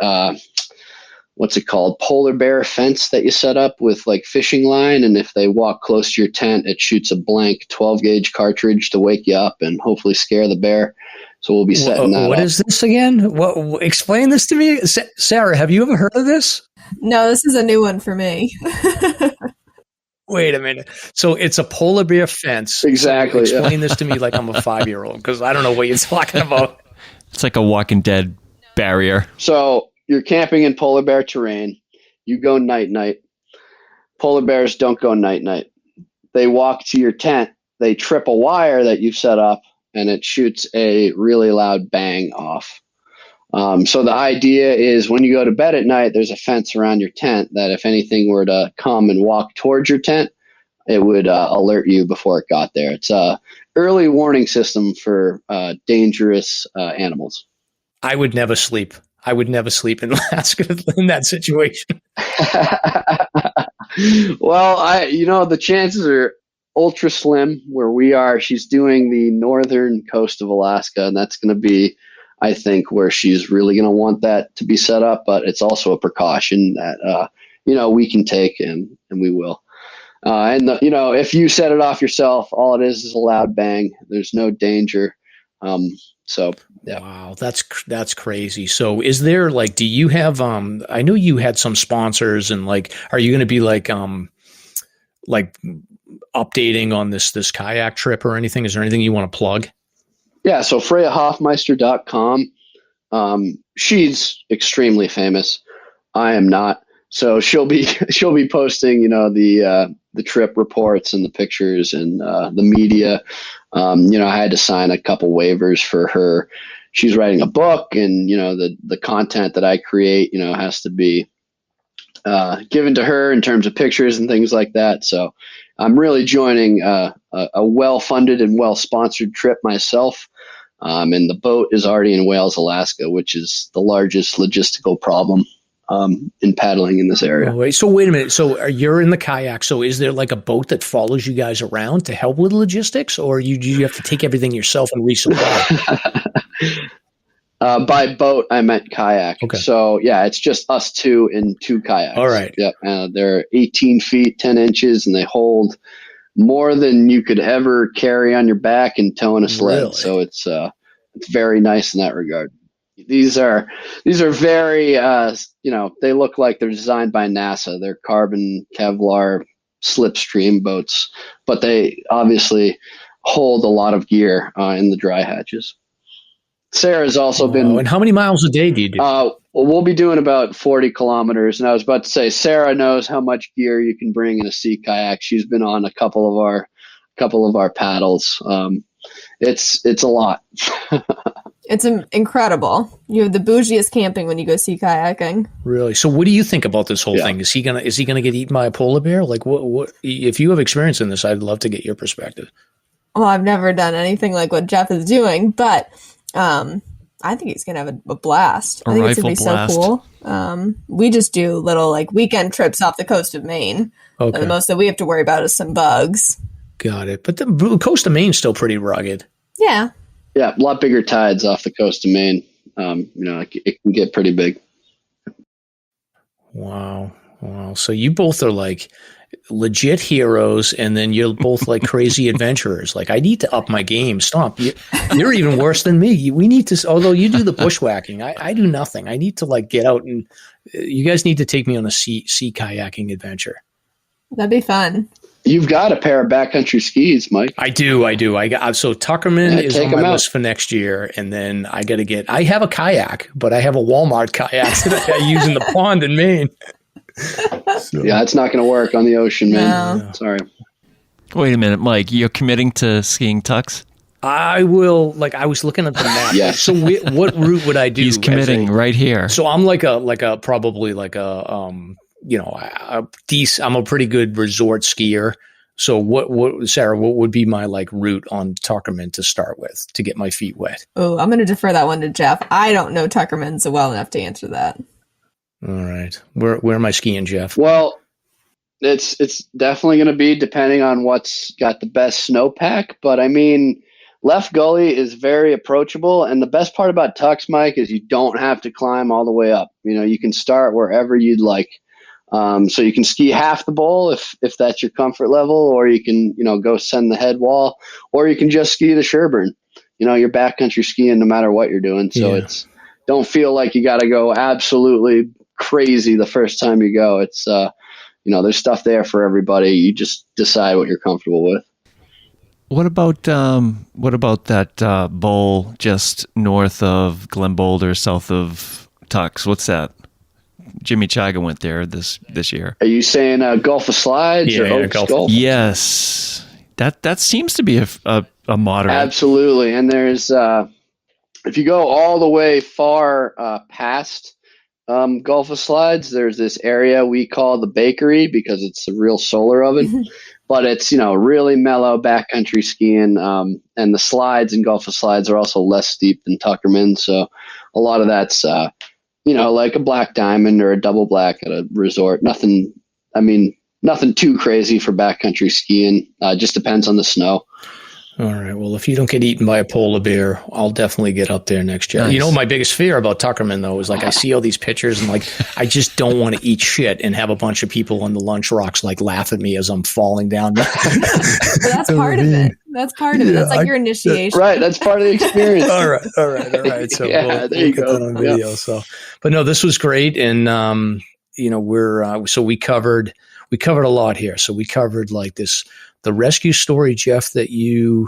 what's it called? Polar bear fence that you set up with like fishing line. And if they walk close to your tent, it shoots a blank 12 gauge cartridge to wake you up and hopefully scare the bear. So we'll be setting that up. What is this again? Explain this to me. Sarah, have you ever heard of this? No, this is a new one for me. Wait a minute. So it's a polar bear fence. Exactly. So explain this to me like I'm a 5-year-old, because I don't know what you're talking about. It's like a Walking Dead barrier. So you're camping in polar bear terrain. You go night-night. Polar bears don't go night-night. they walk to your tent, they trip a wire that you've set up, and it shoots a really loud bang off. So the idea is when you go to bed at night, there's a fence around your tent that if anything were to come and walk towards your tent, it would alert you before it got there. It's a early warning system for dangerous animals. I would never sleep. I would never sleep in Alaska in that situation. Well, the chances are ultra slim where we are. She's doing the northern coast of Alaska, and that's going to be, I think, where she's really going to want that to be set up. But it's also a precaution that, we can take and we will. If you set it off yourself, all it is a loud bang. There's no danger. Yeah. Wow, that's crazy. So is there do you have I know you had some sponsors and are you going to be updating on this kayak trip or anything? Is there anything you want to plug? Yeah, so FreyaHoffmeister.com. She's extremely famous. I am not. So she'll be posting, the trip reports and the pictures and the media. I had to sign a couple waivers for her. She's writing a book, and the content that I create, has to be given to her in terms of pictures and things like that. So I'm really joining a well-funded and well-sponsored trip myself. And the boat is already in Wales, Alaska, which is the largest logistical problem in paddling in this area. Oh, so wait a minute. So you're in the kayak. So is there a boat that follows you guys around to help with logistics, or do you have to take everything yourself and resupply? By boat, I meant kayak. Okay. So yeah, it's just us two in two kayaks. All right. Yep. They're 18 feet, 10 inches, and they hold more than you could ever carry on your back and tow in a sled. Really? So it's very nice in that regard. These are very, they look like they're designed by NASA. They're carbon Kevlar slipstream boats, but they obviously hold a lot of gear in the dry hatches. Sarah's also been. And how many miles a day do you do? We'll be doing about 40 kilometers. And I was about to say, Sarah knows how much gear you can bring in a sea kayak. She's been on a couple of our paddles. It's a lot. It's incredible. You have the bougiest camping when you go sea kayaking. Really? So what do you think about this whole thing? Is he gonna get eaten by a polar bear? What if you have experience in this, I'd love to get your perspective. Well, I've never done anything like what Jeff is doing, but I think he's gonna have a blast. I think it's gonna be so cool. We just do little weekend trips off the coast of Maine. Okay. The most that we have to worry about is some bugs. Got it. But the coast of Maine's still pretty rugged. Yeah. Yeah, a lot bigger tides off the coast of Maine. It can get pretty big. Wow. So you both are legit heroes, and then you're both crazy adventurers. I need to up my game. Stomp, you're even worse than me. We need to, although you do the bushwhacking, I do nothing. I need to get out, and you guys need to take me on a sea kayaking adventure. That'd be fun. You've got a pair of backcountry skis, Mike. I do. So Tuckerman is on my list for next year, and then I have a kayak, but I have a Walmart kayak that I use in the pond in Maine. So. Yeah, it's not going to work on the ocean, man. No. Sorry. Wait a minute, Mike. You're committing to skiing tucks? I will. I was looking at the map. Yes. So what route would I do? He's committing right here. So I'm I'm a pretty good resort skier. So what Sarah, what would be my route on Tuckerman to start with to get my feet wet? Oh, I'm going to defer that one to Jeff. I don't know Tuckerman so well enough to answer that. All right. Where am I skiing, Jeff? Well, it's definitely going to be depending on what's got the best snowpack, but I mean, Left Gully is very approachable, and the best part about Tux, Mike, is you don't have to climb all the way up. You can start wherever you'd like. So you can ski half the bowl if that's your comfort level, or you can, go send the head wall, or you can just ski the Sherburne. You're backcountry skiing no matter what you're doing. So don't feel like you got to go absolutely crazy the first time you go. It's, there's stuff there for everybody. You just decide what you're comfortable with. What about that bowl just north of Glen Boulder, south of Tux? What's that? Jimmy Chaga went there this year. Are you saying Gulf of Slides or Oaks Gulf? Yes. That seems to be a moderate. Absolutely. And there's, if you go all the way far past Gulf of Slides, there's this area we call the bakery because it's the real solar oven. But it's, really mellow backcountry skiing. And the slides in Gulf of Slides are also less steep than Tuckerman. So a lot of that's, like a black diamond or a double black at a resort. Nothing too crazy for backcountry skiing. Just depends on the snow. All right. Well, if you don't get eaten by a polar bear, I'll definitely get up there next year. Nice. My biggest fear about Tuckerman, though, is I see all these pictures and I just don't want to eat shit and have a bunch of people on the lunch rocks laugh at me as I'm falling down. That's part of it. That's part of it. That's your initiation. Right. That's part of the experience. All right. So there you go. That on video. Yeah. So, but no, this was great. And, so we covered a lot here. So we covered the rescue story, Jeff, that you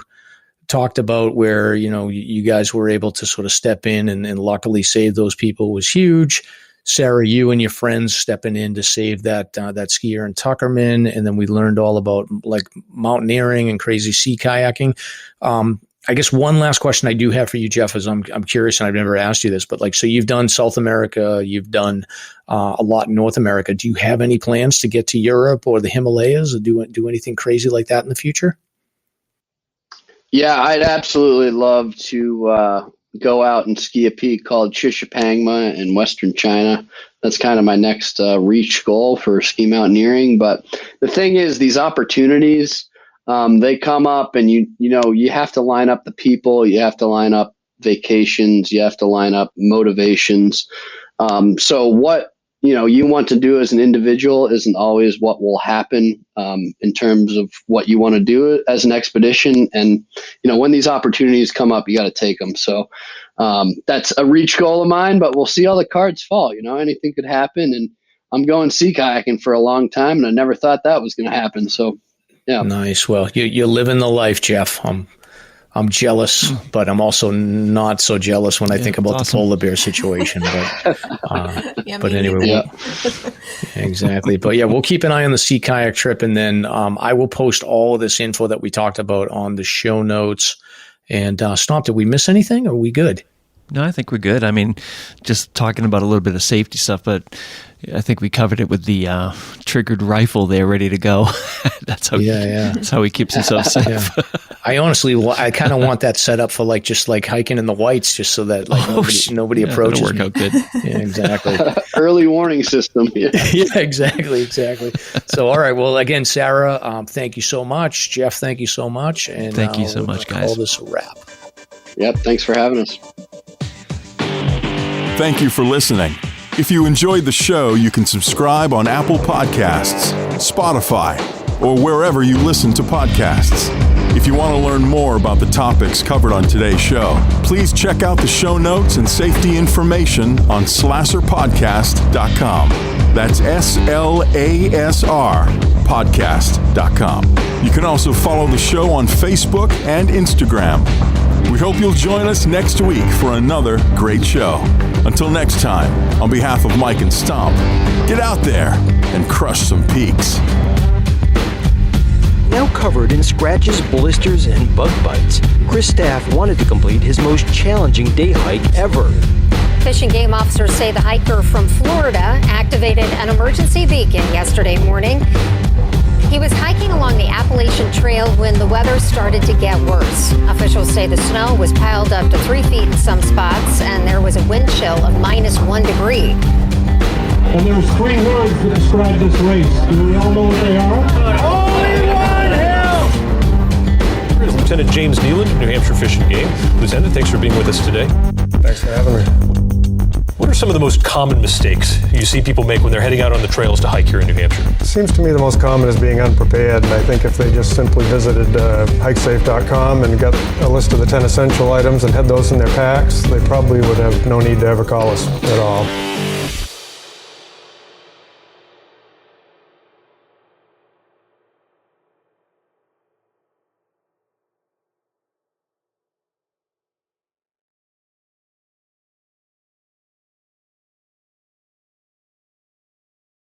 talked about where, you guys were able to sort of step in and luckily save those people was huge. Sarah, you and your friends stepping in to save that skier in Tuckerman. And then we learned all about mountaineering and crazy sea kayaking. I guess one last question I do have for you, Jeff, is I'm curious, and I've never asked you this, but so you've done South America, you've done a lot in North America. Do you have any plans to get to Europe or the Himalayas or do anything crazy like that in the future? Yeah, I'd absolutely love to go out and ski a peak called Shishapangma in Western China. That's kind of my next reach goal for ski mountaineering. But the thing is, these opportunities, they come up and you have to line up the people, you have to line up vacations, you have to line up motivations. So what, you want to do as an individual isn't always what will happen, in terms of what you want to do as an expedition. And, when these opportunities come up, you got to take them. So, that's a reach goal of mine, but we'll see how the cards fall. Anything could happen. And I'm going sea kayaking for a long time and I never thought that was going to happen. So, yeah. Nice. Well, you're living the life, Jeff. I'm jealous, but I'm also not so jealous when I think about the polar bear situation. But anyway, exactly. But yeah, we'll keep an eye on the sea kayak trip, and then I will post all of this info that we talked about on the show notes. And Stomp, did we miss anything? Or are we good? No, I think we're good. I mean, just talking about a little bit of safety stuff, but I think we covered it with the triggered rifle there ready to go. That's how he keeps himself safe. Yeah. I kind of want that set up for just hiking in the whites, just so that nobody approaches. It'll work out good. Yeah, exactly. Early warning system. Yeah, exactly. So, all right. Well, again, Sarah, thank you so much. Jeff, thank you so much. And thank you so much, guys. Call this a wrap. Yep. Thanks for having us. Thank you for listening. If you enjoyed the show, you can subscribe on Apple Podcasts, Spotify, or wherever you listen to podcasts. If you want to learn more about the topics covered on today's show, please check out the show notes and safety information on SLASRpodcast.com. That's SLASR podcast.com. You can also follow the show on Facebook and Instagram. We hope you'll join us next week for another great show. Until next time, on behalf of Mike and Stomp, get out there and crush some peaks. Now covered in scratches, blisters, and bug bites, Chris Staff wanted to complete his most challenging day hike ever. Fish and Game officers say the hiker from Florida activated an emergency beacon yesterday morning. He was hiking along the Appalachian Trail when the weather started to get worse. Officials say the snow was piled up to 3 feet in some spots, and there was a wind chill of -1 degree. And there's 3 words that describe this race. Do we all know what they are? Only one hill! Here's Lieutenant James Neeland, New Hampshire Fish and Game. Lieutenant, thanks for being with us today. Thanks for having me. What are some of the most common mistakes you see people make when they're heading out on the trails to hike here in New Hampshire? It seems to me the most common is being unprepared, and I think if they just simply visited hikesafe.com and got a list of the 10 essential items and had those in their packs, they probably would have no need to ever call us at all.